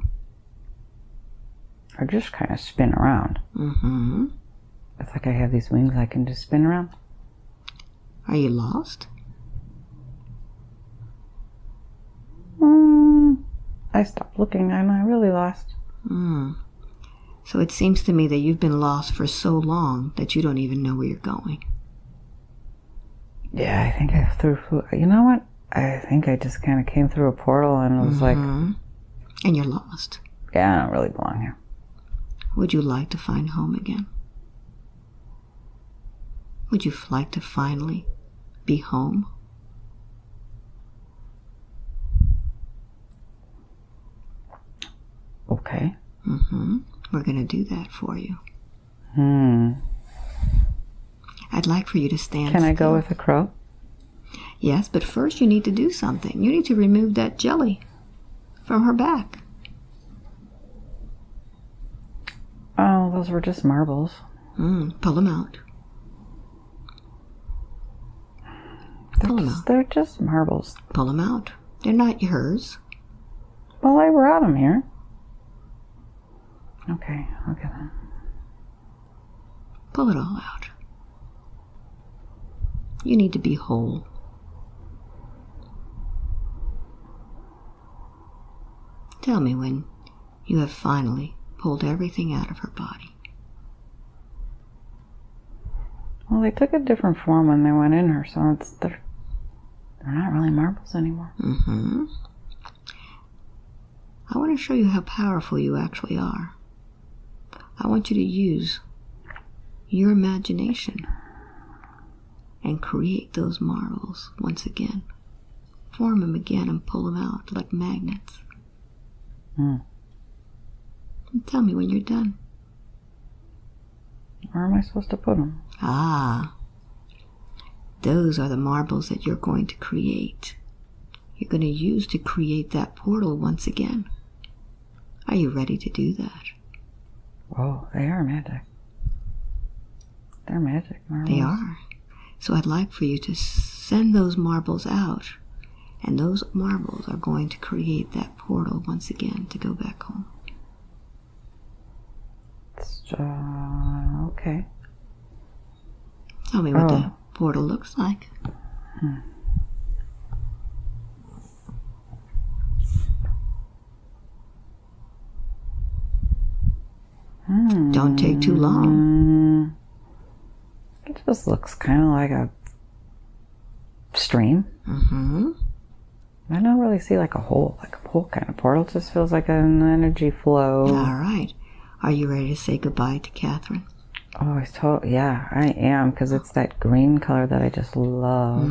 I just kind of spin around. It's like I have these wings I can just spin around. Are you lost? I stopped looking. I'm not really lost. So it seems to me that you've been lost for so long that you don't even know where you're going. Yeah, I think I threw... You know what? I think I just kind of came through a portal and it was like... And you're lost. Yeah, I don't really belong here. Would you like to find home again? Would you like to finally be home? Okay. We're going to do that for you. I'd like for you to stand Can I still. go with a crow? Yes, but first you need to do something. You need to remove that jelly from her back. Oh, those were just marbles. Pull them out. Pull them out. They're just marbles. Pull them out. They're not yours. Well, I brought them here. Okay, I'll get them. Pull it all out. You need to be whole. Tell me when you have finally pulled everything out of her body. Well, they took a different form when they went in her, so they're not really marbles anymore. I want to show you how powerful you actually are. I want you to use your imagination and create those marbles once again. Form them again and pull them out like magnets. And tell me when you're done. Where am I supposed to put them? Ah, those are the marbles that you're going to create. You're going to use to create that portal once again. Are you ready to do that? Whoa, they are magic. They're magic marbles. They are. So I'd like for you to send those marbles out, and those marbles are going to create that portal once again to go back home. Okay. Tell me what the portal looks like. Don't take too long. It just looks kind of like a stream. I don't really see like a hole kind of portal. It just feels like an energy flow. All right. Are you ready to say goodbye to Catherine? Oh, yeah, I am, because it's that green color that I just love.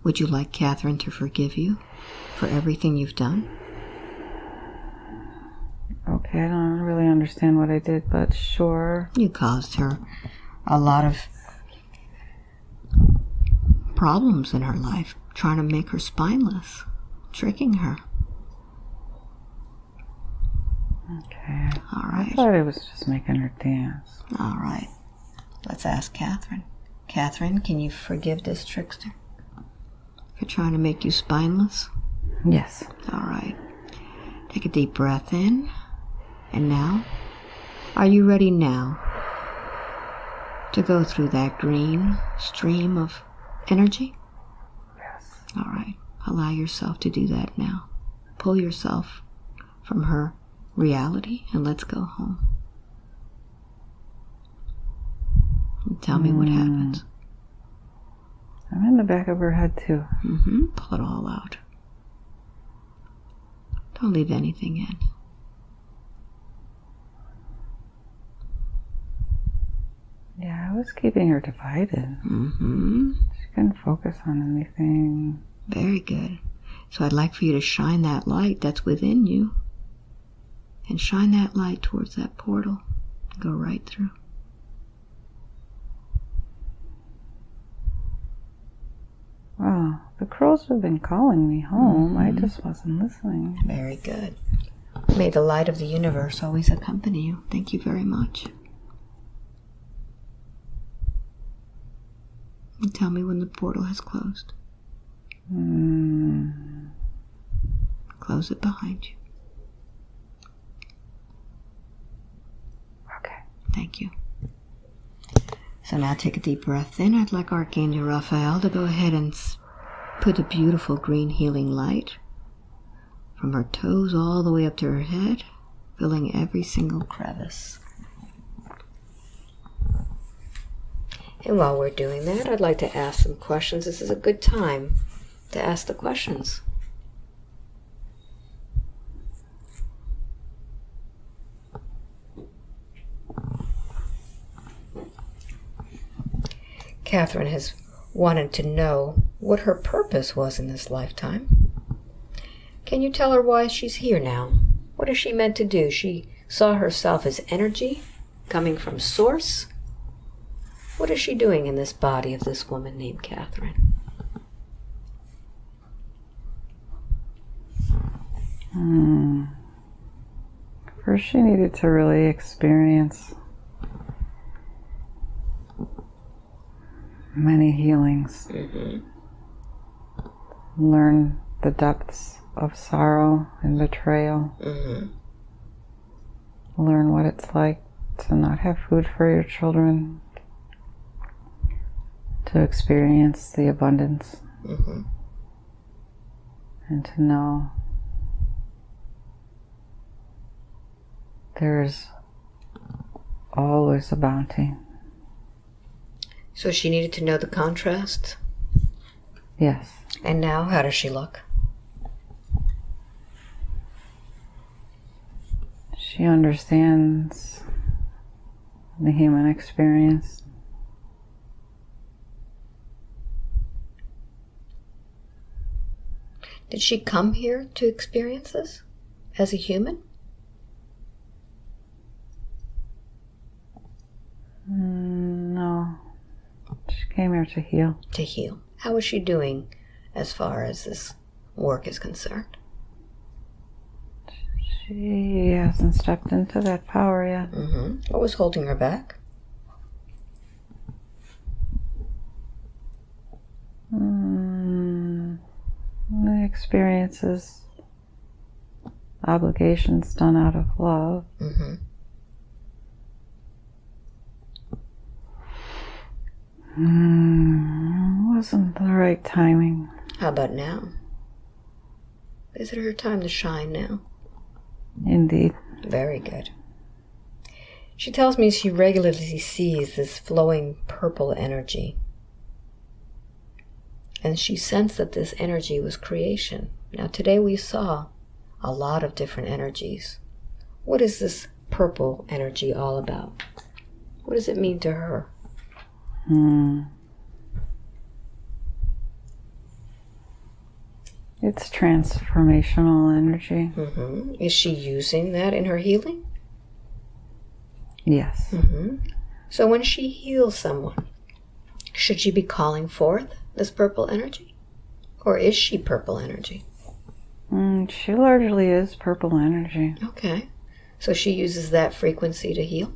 Would you like Catherine to forgive you for everything you've done? Okay, I don't really understand what I did, but sure. You caused her a lot of problems in her life, trying to make her spineless, tricking her. Okay. All right. I thought I was just making her dance. All right. Let's ask Catherine. Catherine, can you forgive this trickster for trying to make you spineless? Yes. All right. Take a deep breath in. And now, are you ready now to go through that green stream of energy? Yes. All right. Allow yourself to do that now. Pull yourself from her reality and let's go home. And tell me what happens. I'm in the back of her head too. Pull it all out. Don't leave anything in. Yeah, I was keeping her divided. She couldn't focus on anything. Very good. So I'd like for you to shine that light that's within you. And shine that light towards that portal. Go right through. Wow, the crows have been calling me home. I just wasn't listening. Very good. May the light of the universe always accompany you. Thank you very much. And tell me when the portal has closed. Close it behind you. Okay. Thank you. So now take a deep breath in. I'd like Archangel Raphael to go ahead and put a beautiful green healing light from her toes all the way up to her head, filling every single crevice. And while we're doing that, I'd like to ask some questions. This is a good time to ask the questions. Catherine has wanted to know what her purpose was in this lifetime. Can you tell her why she's here now? What is she meant to do? She saw herself as energy coming from Source. What is she doing in this body of this woman named Catherine? First, she needed to really experience many healings. Learn the depths of sorrow and betrayal. Learn what it's like to not have food for your children. To experience the abundance. And to know there's always a bounty. So she needed to know the contrast? Yes. And now, how does she look? She understands the human experience. Did she come here to experience this as a human? No. She came here to heal. To heal. How is she doing as far as this work is concerned? She hasn't stepped into that power yet. What was holding her back? The experiences, obligations done out of love. Wasn't the right timing. How about now? Is it her time to shine now? Indeed. Very good. She tells me she regularly sees this flowing purple energy. And she sensed that this energy was creation. Now today we saw a lot of different energies. What is this purple energy all about? What does it mean to her? It's transformational energy. Is she using that in her healing? Yes. So when she heals someone, should she be calling forth this purple energy? Or is she purple energy? She largely is purple energy. Okay. So she uses that frequency to heal?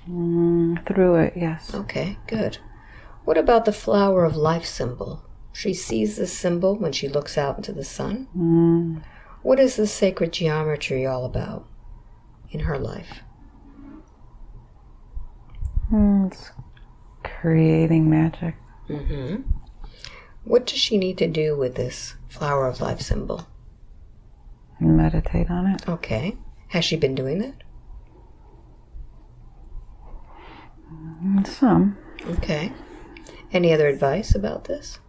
Through it, yes. Okay, good. What about the flower of life symbol She sees this symbol when she looks out into the sun. What is this sacred geometry all about in her life? It's creating magic. What does she need to do with this flower of life symbol? Meditate on it. Okay. Has she been doing that? Some. Okay. Any other advice about this?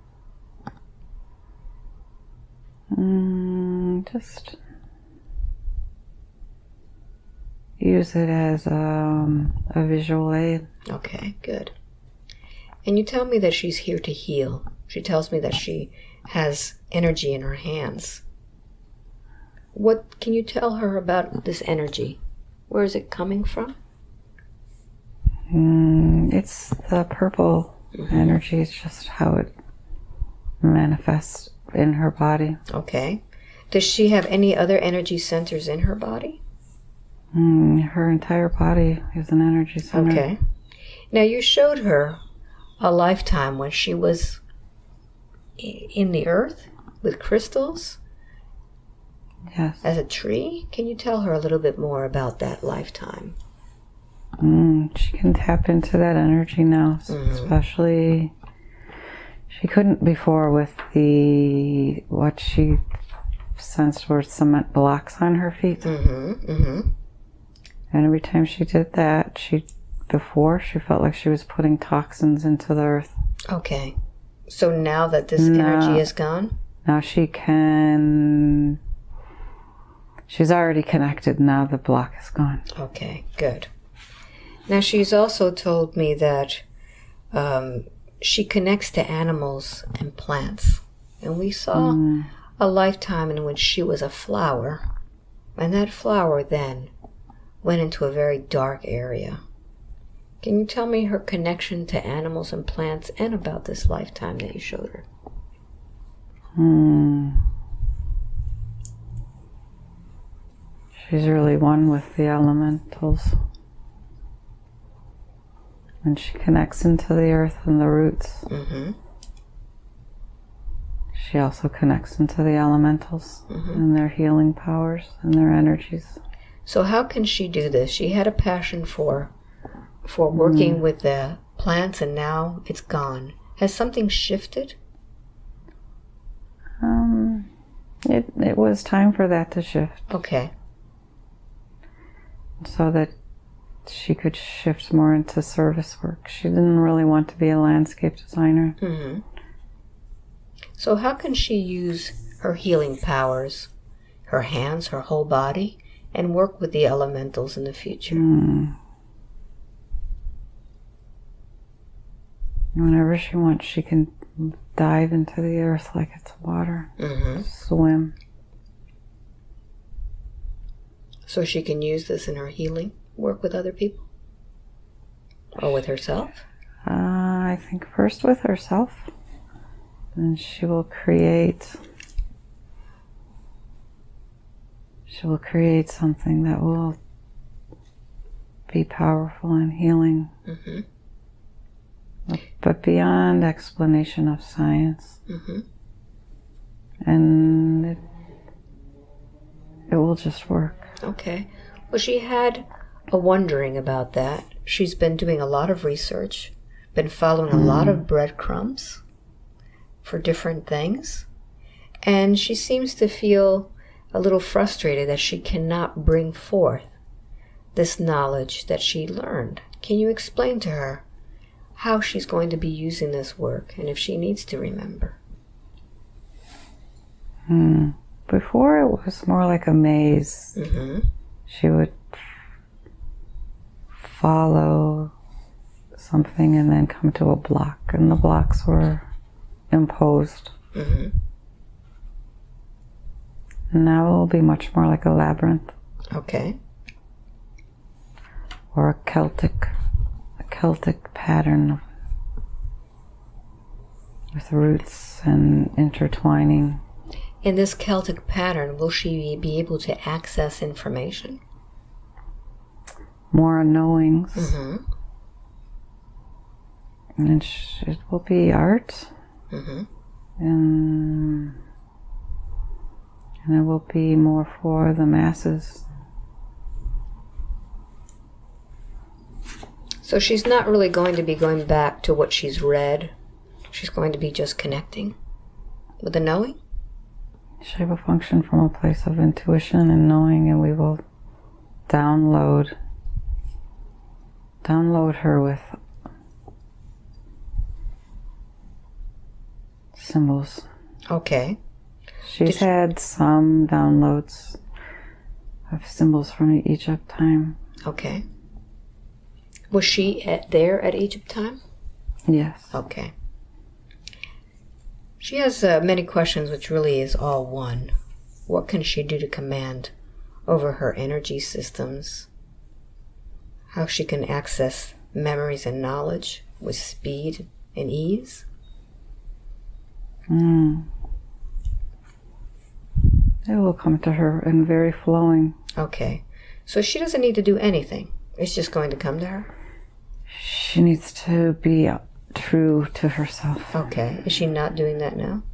Just use it as a visual aid. Okay, good. And you tell me that she's here to heal. She tells me that she has energy in her hands. What can you tell her about this energy? Where is it coming from? It's the purple energy. It's just how it manifests in her body. Okay. Does she have any other energy centers in her body? Her entire body is an energy center. Okay. Now you showed her a lifetime when she was in the earth with crystals. Yes. As a tree. Can you tell her a little bit more about that lifetime? She can tap into that energy now, especially she couldn't before with what she sensed were cement blocks on her feet. And every time she did that, before she felt like she was putting toxins into the earth. Okay. So now that this energy is gone? Now she's already connected. Now the block is gone. Okay, good. Now she's also told me that she connects to animals and plants. And we saw a lifetime in which she was a flower. And that flower then went into a very dark area. Can you tell me her connection to animals and plants and about this lifetime that you showed her? She's really one with the elementals. And she connects into the earth and the roots. She also connects into the elementals and their healing powers and their energies. So how can she do this? She had a passion for working with the plants, and now it's gone. Has something shifted? It was time for that to shift. Okay. So that she could shift more into service work. She didn't really want to be a landscape designer. So how can she use her healing powers, her hands, her whole body, and work with the elementals in the future? Whenever she wants, she can dive into the earth like it's water. Swim. So she can use this in her healing work with other people? Or with herself? I think first with herself. And she will create something that will be powerful and healing. But beyond explanation of science. And it will just work. Okay. Well, she had a wondering about that. She's been doing a lot of research, been following a lot of breadcrumbs for different things. And she seems to feel a little frustrated that she cannot bring forth this knowledge that she learned. Can you explain to her how she's going to be using this work and if she needs to remember? Before it was more like a maze. She would follow something and then come to a block, and the blocks were imposed. Now it will be much more like a labyrinth. Okay. Or a Celtic pattern with roots and intertwining. In this Celtic pattern, will she be able to access information? More knowings. And it will be art. And it will be more for the masses. So she's not really going to be going back to what she's read. She's going to be just connecting with the knowing? She will function from a place of intuition and knowing, and we will download her with symbols. Okay. She's had some downloads of symbols from Egypt time. Okay. Was she there at Egypt time? Yes. Okay. She has many questions, which really is all one. What can she do to command over her energy systems? How she can access memories and knowledge with speed and ease? It will come to her in very flowing. Okay. So she doesn't need to do anything. It's just going to come to her? She needs to be true to herself. Okay. Is she not doing that now?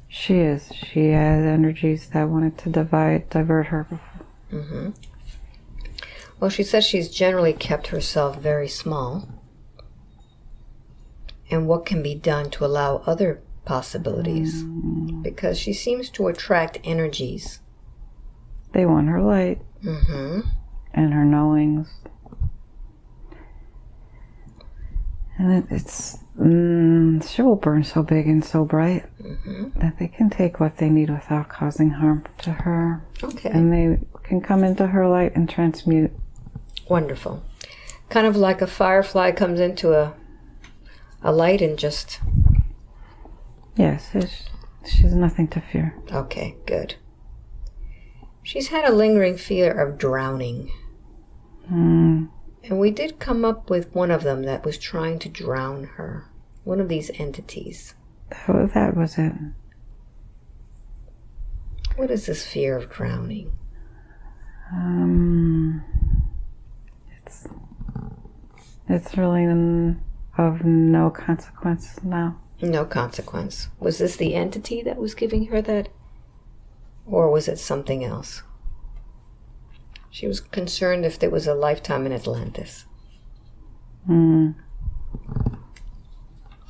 She is. She has energies that wanted to divert her. Mm-hmm. Well, she says she's generally kept herself very small. And what can be done to allow other possibilities? Because she seems to attract energies. They want her light. Mm-hmm. And her knowings. And she will burn so big and so bright that they can take what they need without causing harm to her. Okay. And they can come into her light and transmute. Wonderful. Kind of like a firefly comes into a light and just... Yes, she's nothing to fear. Okay, good. She's had a lingering fear of drowning. And we did come up with one of them that was trying to drown her. One of these entities. That was it. What is this fear of drowning? It's really of no consequence now. No consequence. Was this the entity that was giving her that? Or was it something else? She was concerned if there was a lifetime in Atlantis.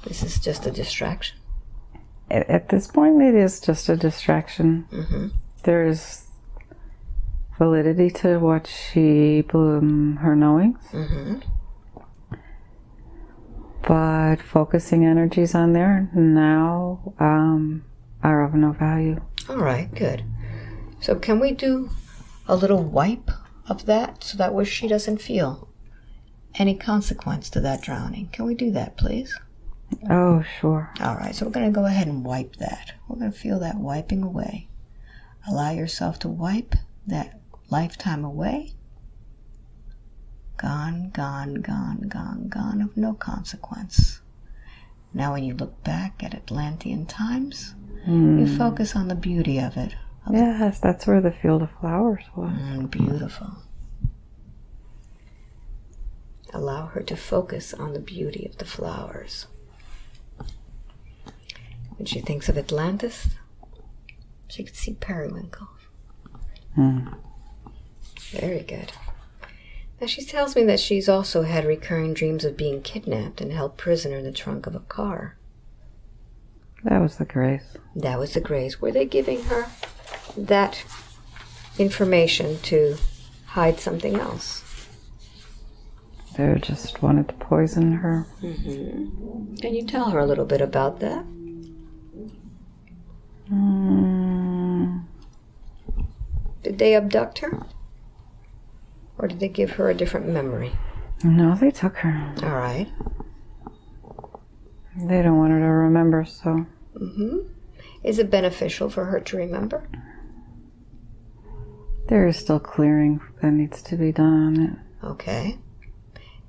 This is just a distraction. At this point, it is just a distraction. There's validity to what her knowings. But focusing energies on there now are of no value. All right, good. So can we do a little wipe of that so that way she doesn't feel any consequence to that drowning? Can we do that, please? Oh, sure. All right, so we're going to go ahead and wipe that. We're going to feel that wiping away. Allow yourself to wipe that lifetime away. Gone, gone, gone, gone, gone, of no consequence. Now when you look back at Atlantean times, you focus on the beauty of it. Yes, that's where the field of flowers was. Beautiful. Allow her to focus on the beauty of the flowers. When she thinks of Atlantis, she could see periwinkles. Very good. Now she tells me that she's also had recurring dreams of being kidnapped and held prisoner in the trunk of a car. That was the Grace. That was the Grace. Were they giving her that information to hide something else? They just wanted to poison her. Can you tell her a little bit about that? Did they abduct her? Or did they give her a different memory? No, they took her. All right. They don't want her to remember, so... Is it beneficial for her to remember? There is still clearing that needs to be done on it. Okay.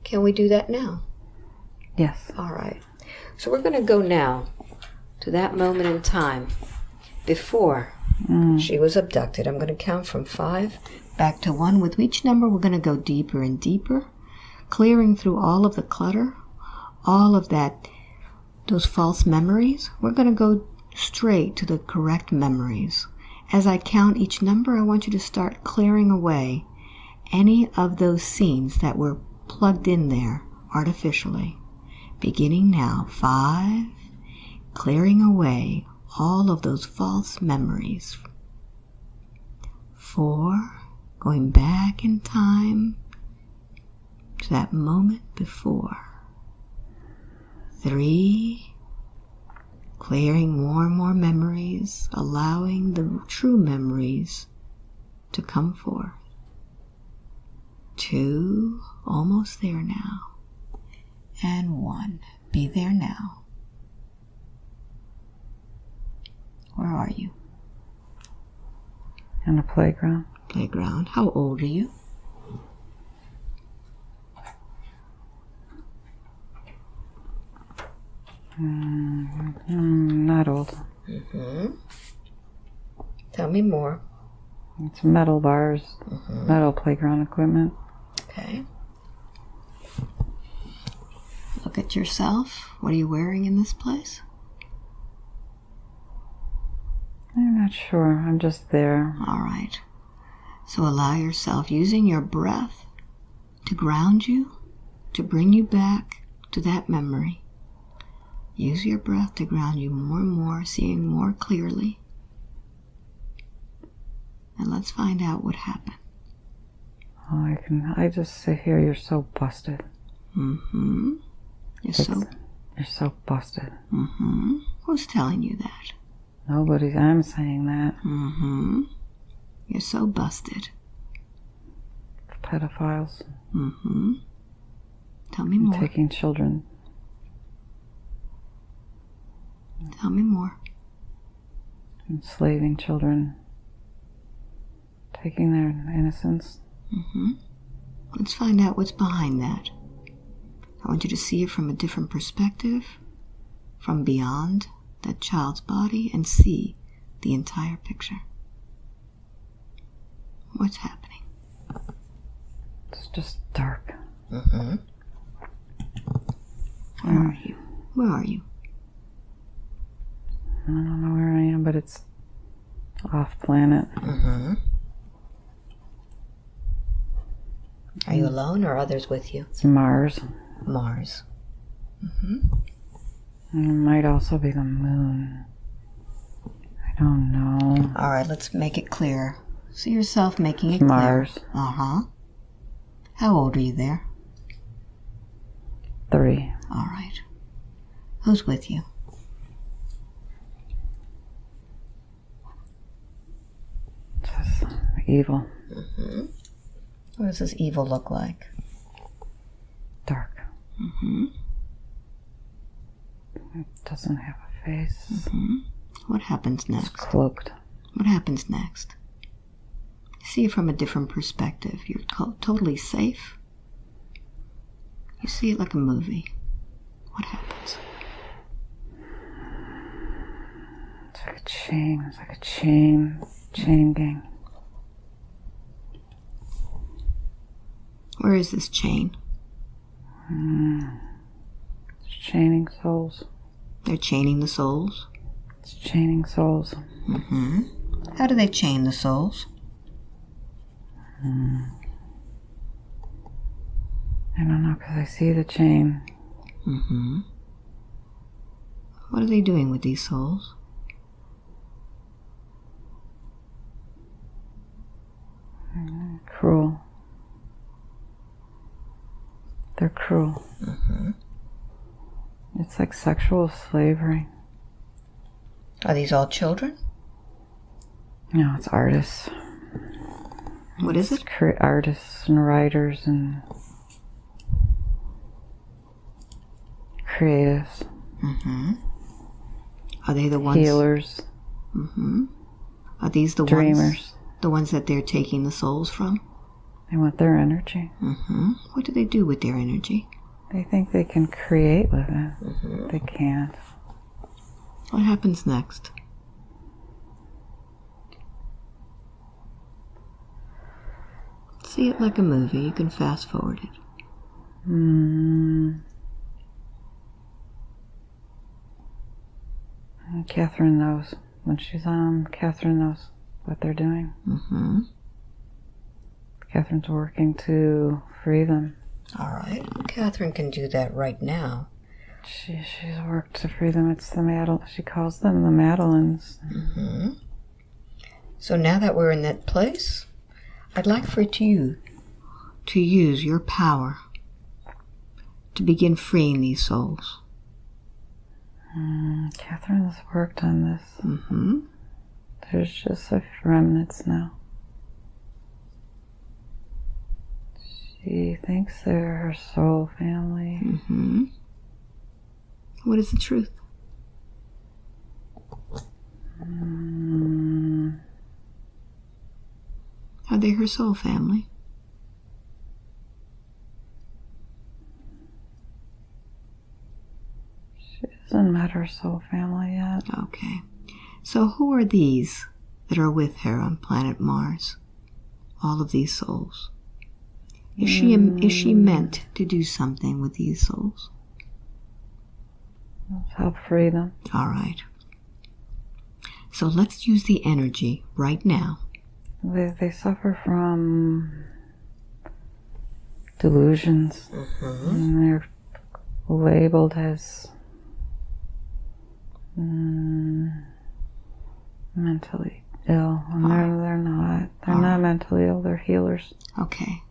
Can we do that now? Yes. All right. So we're going to go now to that moment in time before she was abducted. I'm going to count from 5 back to 1. With each number, we're going to go deeper and deeper, clearing through all of the clutter, all of that those false memories, we're going to go straight to the correct memories. As I count each number, I want you to start clearing away any of those scenes that were plugged in there artificially. Beginning now, 5, clearing away all of those false memories. 4, going back in time to that moment before. 3, clearing more and more memories, allowing the true memories to come forth. 2, almost there now. And 1, be there now. Where are you? In a playground. Playground. How old are you? Not old. Tell me more. It's metal bars, metal playground equipment. Okay. Look at yourself. What are you wearing in this place? I'm not sure. I'm just there. All right. So allow yourself, using your breath, to ground you, to bring you back to that memory. Use your breath to ground you more and more, seeing more clearly. And let's find out what happened. Oh, I just sit here, you're so busted. You're so busted. Who's telling you that? Nobody, I'm saying that. You're so busted. Pedophiles. Tell me more. Taking children. Tell me more. Enslaving children. Taking their innocence. Let's find out what's behind that. I want you to see it from a different perspective, from beyond that child's body, and see the entire picture. What's happening? It's just dark. Where are you? Where are you? I don't know where I am, but it's off planet. Are you alone or others with you? It's Mars. Mars. And it might also be the moon. I don't know. All right, let's make it clear. See yourself making it It's clear. Mars. How old are you there? 3. All right. Who's with you? It's just evil. What does this evil look like? Dark. It doesn't have a face. What happens next? It's cloaked. What happens next? See it from a different perspective. You're totally safe. You see it like a movie. What happens? It's like a chain. It's like a chain gang. Where is this chain? It's chaining souls. They're chaining the souls? It's chaining souls. How do they chain the souls? I don't know, because I see the chain. What are they doing with these souls? Cruel. They're cruel. It's like sexual slavery. Are these all children? No, it's artists. What is it? Artists and writers and creatives. Are they the ones? Healers. Are these the dreamers? The ones that they're taking the souls from? They want their energy. What do they do with their energy? They think they can create with it. They can't. What happens next? See it like a movie. You can fast forward it. Catherine knows. When she's on, Catherine knows what they're doing. Mm-hmm. Catherine's working to free them. All right. Catherine can do that right now. She's worked to free them. It's the she calls them the Madeleines. Mm-hmm. So now that we're in that place, I'd like for you to use your power to begin freeing these souls. Catherine's worked on this. Mm-hmm. There's just a remnants now. She thinks they're her soul family. Mm-hmm. What is the truth? Are they her soul family? She hasn't met her soul family yet. Okay. So who are these that are with her on planet Mars? All of these souls. Is she meant to do something with these souls? Help free them. All right. So let's use the energy right now. They suffer from delusions. Mm-hmm. And they're labeled as mentally ill. And they're not. They're not mentally ill. They're healers. Okay.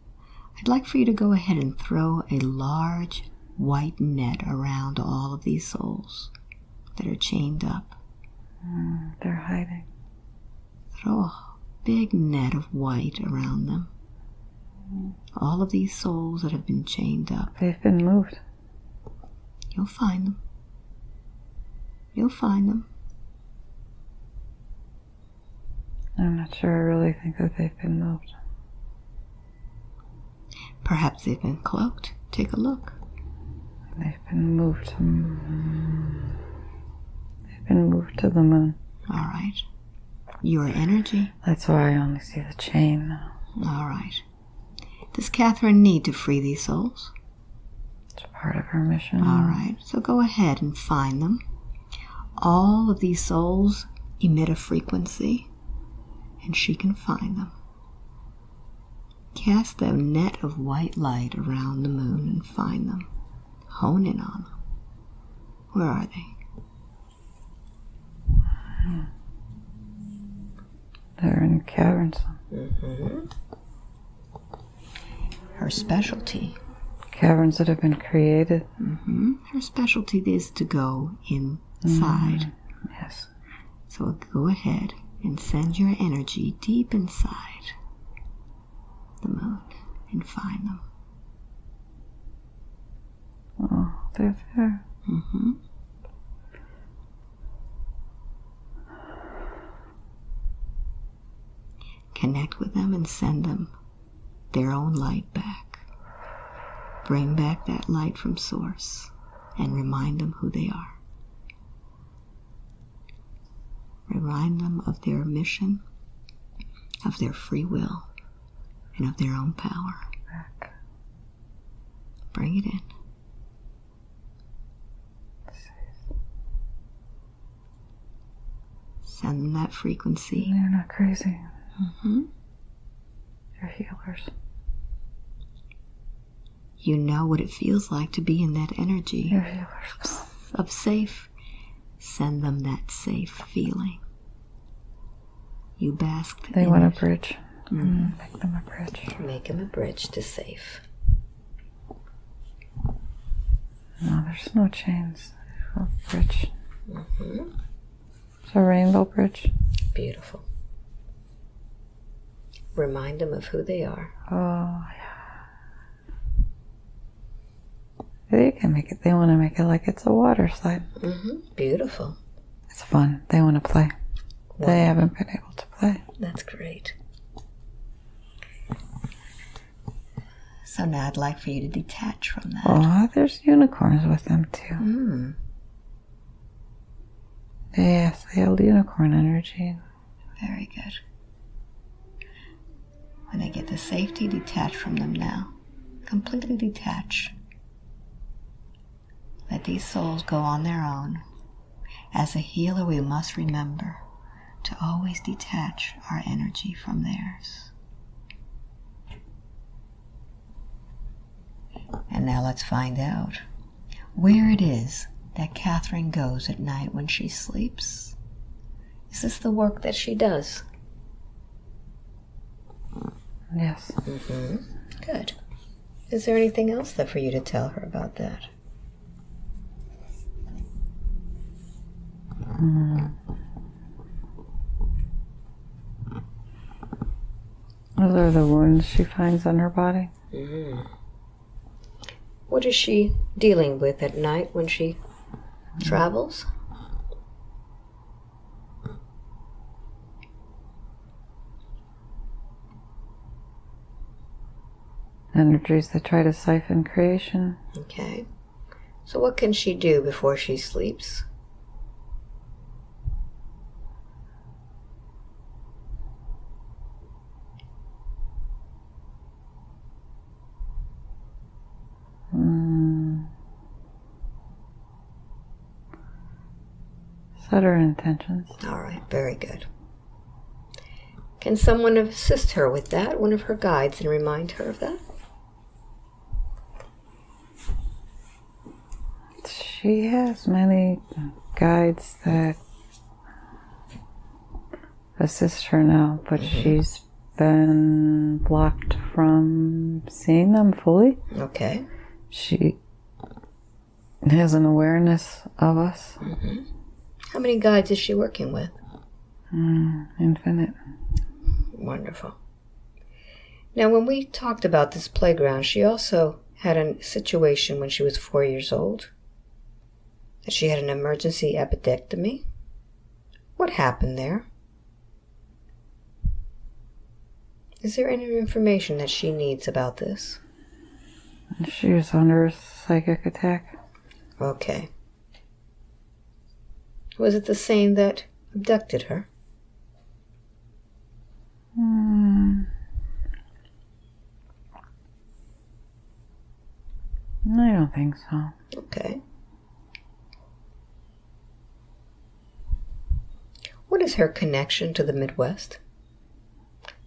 I'd like for you to go ahead and throw a large white net around all of these souls that are chained up. They're hiding. Throw a big net of white around them. All of these souls that have been chained up. They've been moved. You'll find them. You'll find them. I'm not sure I really think that they've been moved. Perhaps they've been cloaked. Take a look. They've been moved to the moon. All right. Your energy. That's why I only see the chain now. All right. Does Catherine need to free these souls? It's part of her mission. All right. So go ahead and find them. All of these souls emit a frequency, and she can find them. Cast a net of white light around the moon and find them. Hone in on them. Where are they? They're in caverns. Mm-hmm. Her specialty. Caverns that have been created. Mm-hmm. Her specialty is to go inside. Yes. So go ahead and send your energy deep inside the moon and find them. Oh, they're there. Mm-hmm. Connect with them and send them their own light back. Bring back that light from source and remind them who they are. Remind them of their mission, of their free will, and of their own power. Back. Bring it in. Send them that frequency. They're not crazy. Mm-hmm. They're healers. You know what it feels like to be in that energy. They're healers. Of safe. Send them that safe feeling. You basked They in want it. a bridge. Mm. Make them a bridge. Make them a bridge to safe. No, there's no chains. A bridge. Mm-hmm. It's a rainbow bridge. Beautiful. Remind them of who they are. Oh, yeah. They can make it. They want to make it like it's a water slide. Mm-hmm. Beautiful. It's fun. They want to play. Wow. They haven't been able to play. That's great. So now I'd like for you to detach from that. Oh, there's unicorns with them too. Mm. Yes, they have unicorn energy. Very good. When they get to safety, detach from them now. Completely detach. Let these souls go on their own. As a healer, we must remember to always detach our energy from theirs. And now let's find out where it is that Catherine goes at night when she sleeps. Is this the work that she does? Yes. Good. Is there anything else that for you to tell her about that? Those are the wounds she finds on her body. What is she dealing with at night when she travels? Energies that try to siphon creation. Okay. So what can she do before she sleeps? Set her intentions. All right, very good. Can someone assist her with that, one of her guides, and remind her of that? She has many guides that assist her now, but she's been blocked from seeing them fully. Okay. She has an awareness of us. How many guides is she working with? Infinite. Wonderful. Now, when we talked about this playground, she also had a situation when she was 4 years old. That she had an emergency appendectomy. What happened there? Is there any information that she needs about this? She was under a psychic attack. Okay. Was it the same that abducted her? I don't think so. Okay. What is her connection to the Midwest?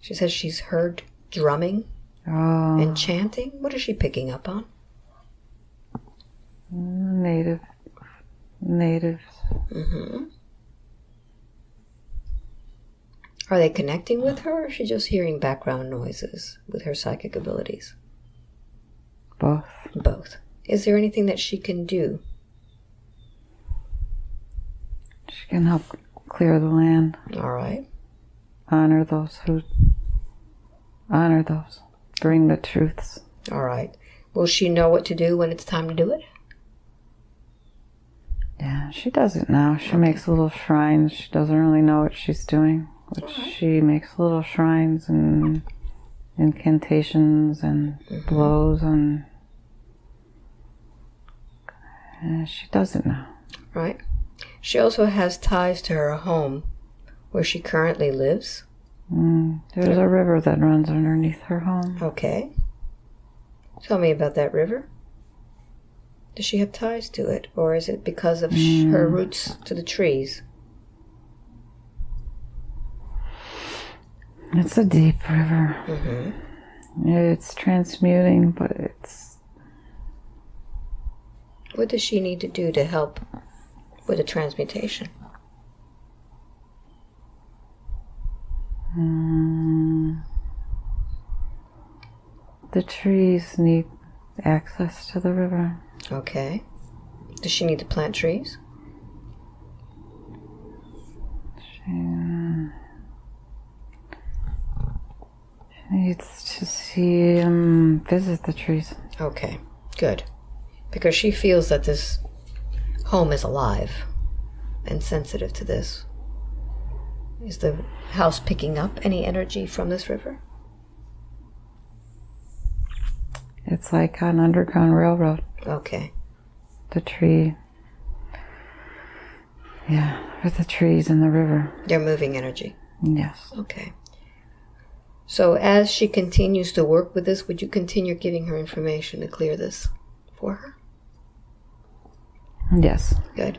She says she's heard drumming and chanting. What is she picking up on? Natives. Are they connecting with her, or is she just hearing background noises with her psychic abilities? Both. Both. Is there anything that she can do? She can help clear the land. All right. Honor those. Bring the truths. All right. Will she know what to do when it's time to do it? Yeah, she does it now. She makes little shrines. She doesn't really know what she's doing. But she makes little shrines and incantations and blows and she does it now. Right. She also has ties to her home where she currently lives. There's a river that runs underneath her home. Okay. Tell me about that river. Does she have ties to it, or is it because of her roots to the trees? It's a deep river. It's transmuting, but it's... What does she need to do to help with the transmutation? The trees need access to the river. Okay. Does she need to plant trees? She needs to see visit the trees. Okay, good. Because she feels that this home is alive and sensitive to this. Is the house picking up any energy from this river? It's like an underground railroad. Okay. The tree. Yeah, with the trees and the river. They're moving energy. Yes. Okay. So as she continues to work with this, would you continue giving her information to clear this for her? Yes. Good.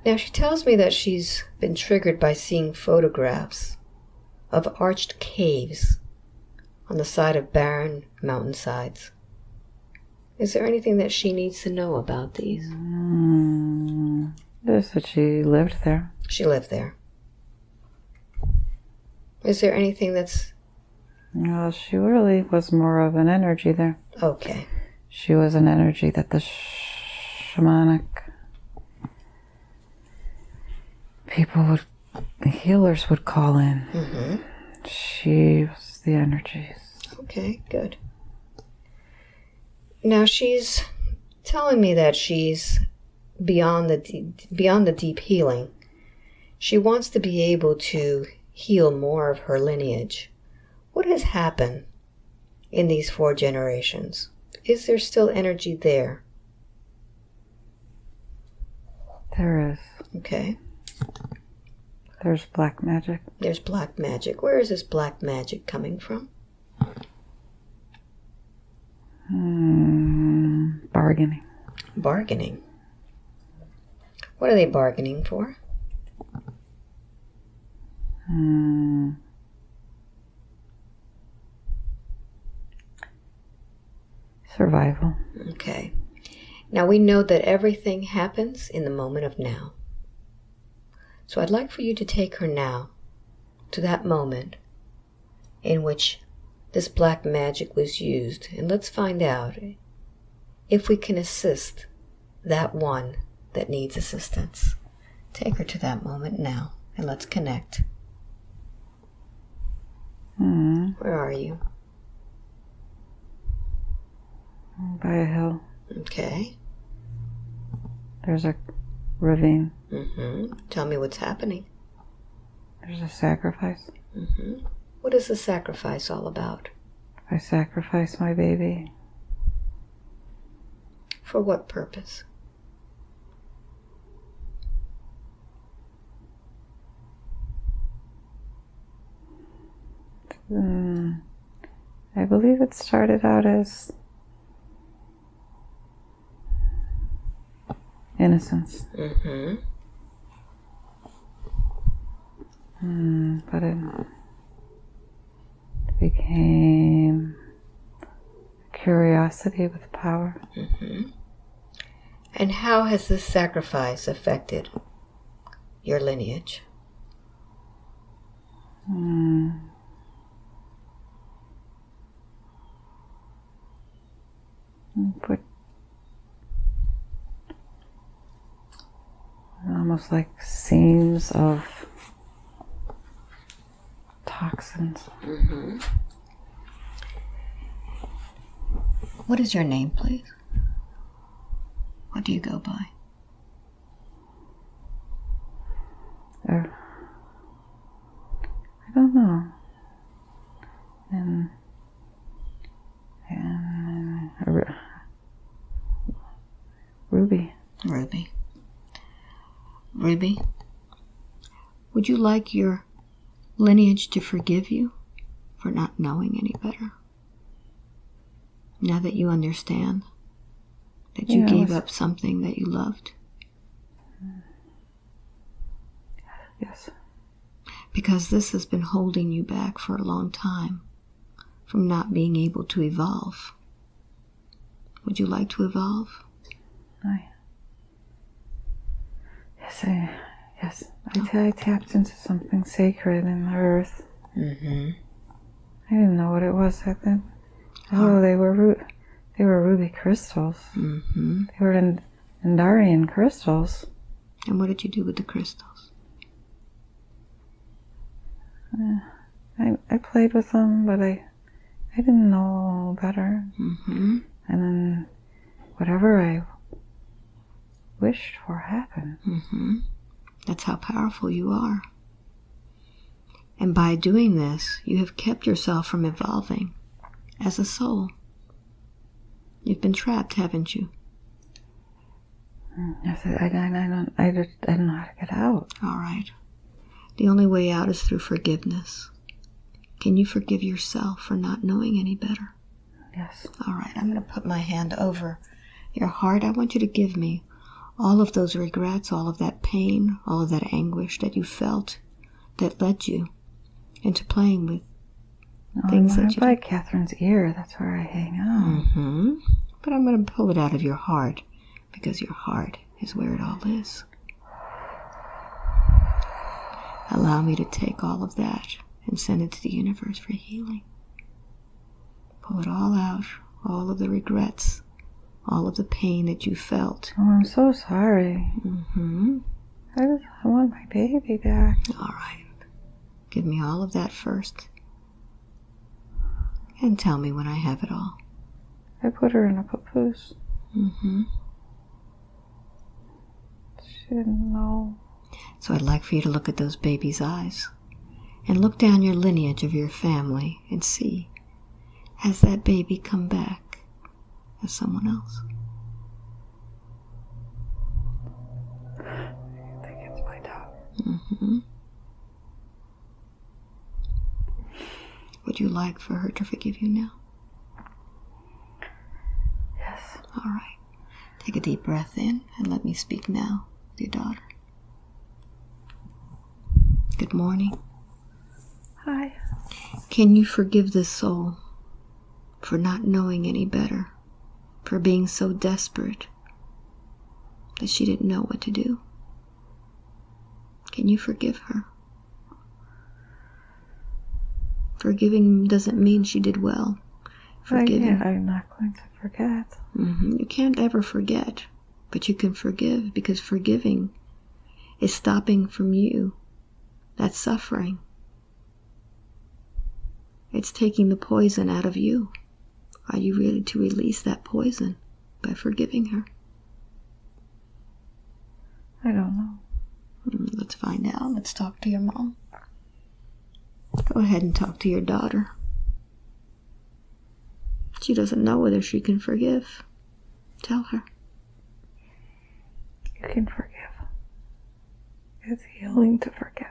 Now she tells me that she's been triggered by seeing photographs of arched caves on the side of barren mountainsides. Is there anything that she needs to know about these? Just that she lived there. She lived there. Is there anything that's... Well, she really was more of an energy there. Okay. She was an energy that the shamanic people healers would call in. Mm-hmm. She was the energies. Okay, good. Now she's telling me that she's beyond the deep healing. She wants to be able to heal more of her lineage. What has happened in these 4 generations? Is there still energy there? There is. Okay. There's black magic. There's black magic. Where is this black magic coming from? Bargaining. Bargaining. What are they bargaining for? Survival. Okay. Now we know that everything happens in the moment of now. So I'd like for you to take her now to that moment in which this black magic was used. And let's find out if we can assist that one that needs assistance. Take her to that moment now and let's connect. Where are you? By a hill. Okay. There's a ravine. Tell me what's happening. There's a sacrifice. What is the sacrifice all about? I sacrifice my baby. For what purpose? I believe it started out as innocence. But it became curiosity with power. And how has this sacrifice affected your lineage? Put almost like seams of toxins. What is your name, please? What do you go by? I don't know. And Ruby. Ruby, would you like your lineage to forgive you for not knowing any better? Now that you understand that you gave up something that you loved? Yes. Because this has been holding you back for a long time from not being able to evolve. Would you like to evolve? I tapped into something sacred in the earth. I didn't know what it was back then. They were ruby crystals. They were Andarian crystals. And what did you do with the crystals? I played with them, but I didn't know better. And then whatever I wished for happened. That's how powerful you are. And by doing this, you have kept yourself from evolving as a soul. You've been trapped, haven't you? Yes, I don't know how to get out. All right. The only way out is through forgiveness. Can you forgive yourself for not knowing any better? Yes. All right, I'm going to put my hand over your heart. I want you to give me all of those regrets, all of that pain, all of that anguish that you felt that led you into playing with things that you by Catherine's ear. That's where I hang out. But I'm going to pull it out of your heart, because your heart is where it all is. Allow me to take all of that and send it to the universe for healing. Pull it all out, all of the regrets, all of the pain that you felt. Oh, I'm so sorry. I want my baby back. All right. Give me all of that first. And tell me when I have it all. I put her in a papoose. She didn't know. So I'd like for you to look at those baby's eyes and look down your lineage of your family and see, has that baby come back as someone else? I think it's my daughter. Would you like for her to forgive you now? Yes. All right. Take a deep breath in and let me speak now with your daughter. Good morning. Hi. Can you forgive this soul for not knowing any better, for being so desperate that she didn't know what to do? Can you forgive her? Forgiving doesn't mean she did well. Forgiving. I'm not going to forget. You can't ever forget, but you can forgive, because forgiving is stopping from you that suffering. It's taking the poison out of you. Are you ready to release that poison by forgiving her? I don't know. Let's find out. Let's talk to your mom. Go ahead and talk to your daughter. She doesn't know whether she can forgive. Tell her. You can forgive. It's healing to forgive.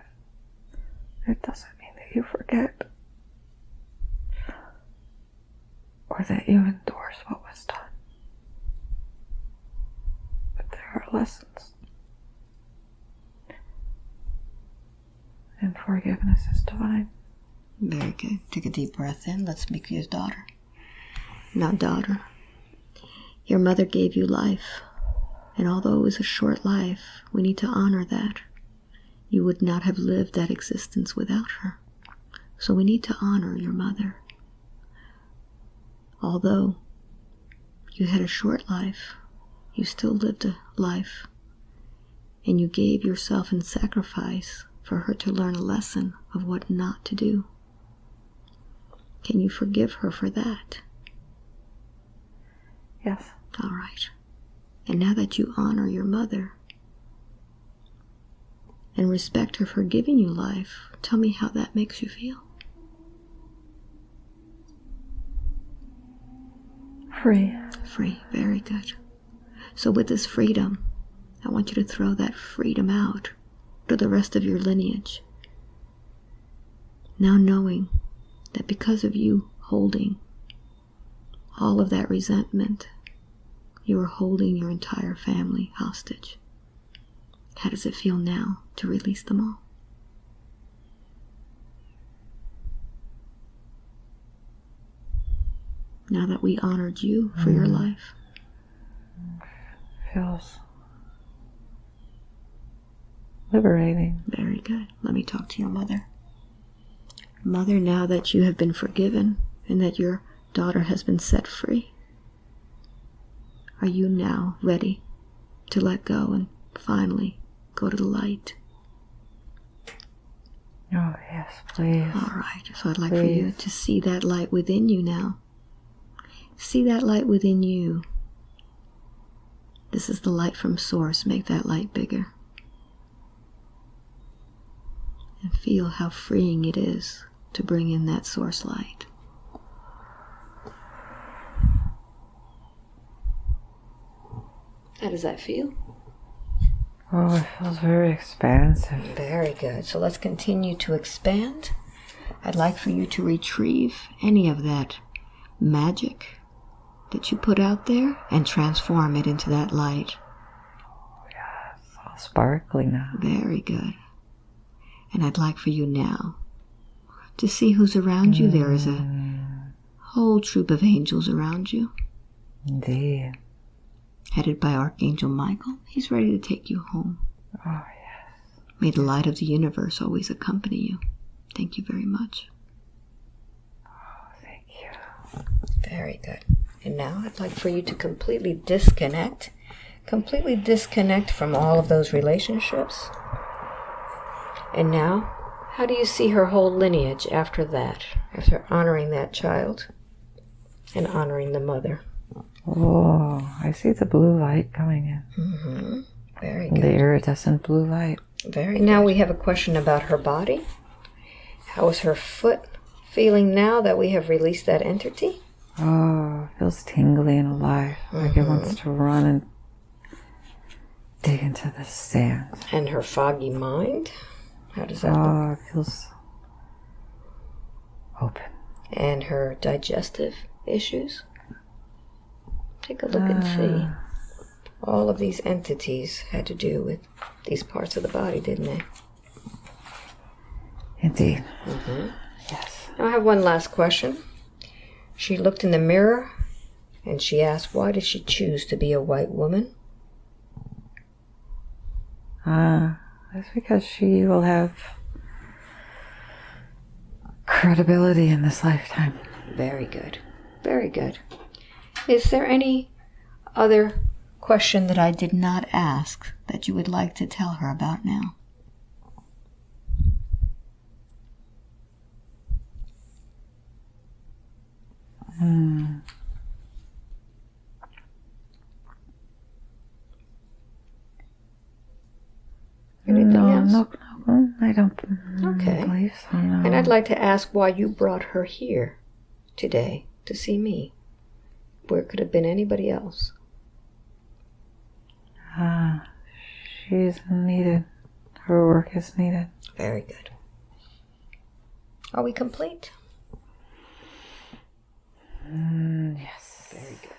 It doesn't mean that you forget, or that you endorse what was done. But there are lessons. And forgiveness is divine. Very good. Take a deep breath in. Let's speak to your daughter. Now, daughter, your mother gave you life, and although it was a short life, we need to honor that. You would not have lived that existence without her. So we need to honor your mother. Although you had a short life, you still lived a life, and you gave yourself in sacrifice for her to learn a lesson of what not to do. Can you forgive her for that? Yes. All right. And now that you honor your mother and respect her for giving you life, tell me how that makes you feel. Free. Free. Very good. So with this freedom, I want you to throw that freedom out to the rest of your lineage. Now knowing that because of you holding all of that resentment, you are holding your entire family hostage. How does it feel now to release them all? Now that we honored you for your life. Feels liberating. Very good. Let me talk to your mother. Mother, now that you have been forgiven and that your daughter has been set free, are you now ready to let go and finally go to the light? Oh, yes, please. All right. So I'd like for you to see that light within you now. See that light within you. This is the light from Source. Make that light bigger. And feel how freeing it is to bring in that Source light. How does that feel? Oh, it feels very expansive. Very good. So let's continue to expand. I'd like for you to retrieve any of that magic that you put out there and transform it into that light. sparkly now. Very good. And I'd like for you now to see who's around you. There is a whole troop of angels around you. Indeed. Headed by Archangel Michael. He's ready to take you home. Oh, yes. May the light of the universe always accompany you. Thank you very much. Oh, thank you. Very good. And now I'd like for you to completely disconnect from all of those relationships. And now, how do you see her whole lineage after that? After honoring that child and honoring the mother? Oh, I see the blue light coming in. Mm-hmm. Very good. The iridescent blue light. Very good. Now we have a question about her body. How is her foot feeling now that we have released that entity? Oh, it feels tingly and alive. Like it wants to run and dig into the sand. And her foggy mind? How does that look? Oh, it feels open. And her digestive issues? Take a look and see. All of these entities had to do with these parts of the body, didn't they? Indeed. Yes. Now I have one last question. She looked in the mirror and she asked, why did she choose to be a white woman? That's because she will have credibility in this lifetime. Very good. Very good. Is there any other question that I did not ask that you would like to tell her about now? Anything else? No, I don't believe so, no. And I'd like to ask why you brought her here today to see me, where it could have been anybody else. She's needed. Her work is needed. Very good. Are we complete? Yes. Very good.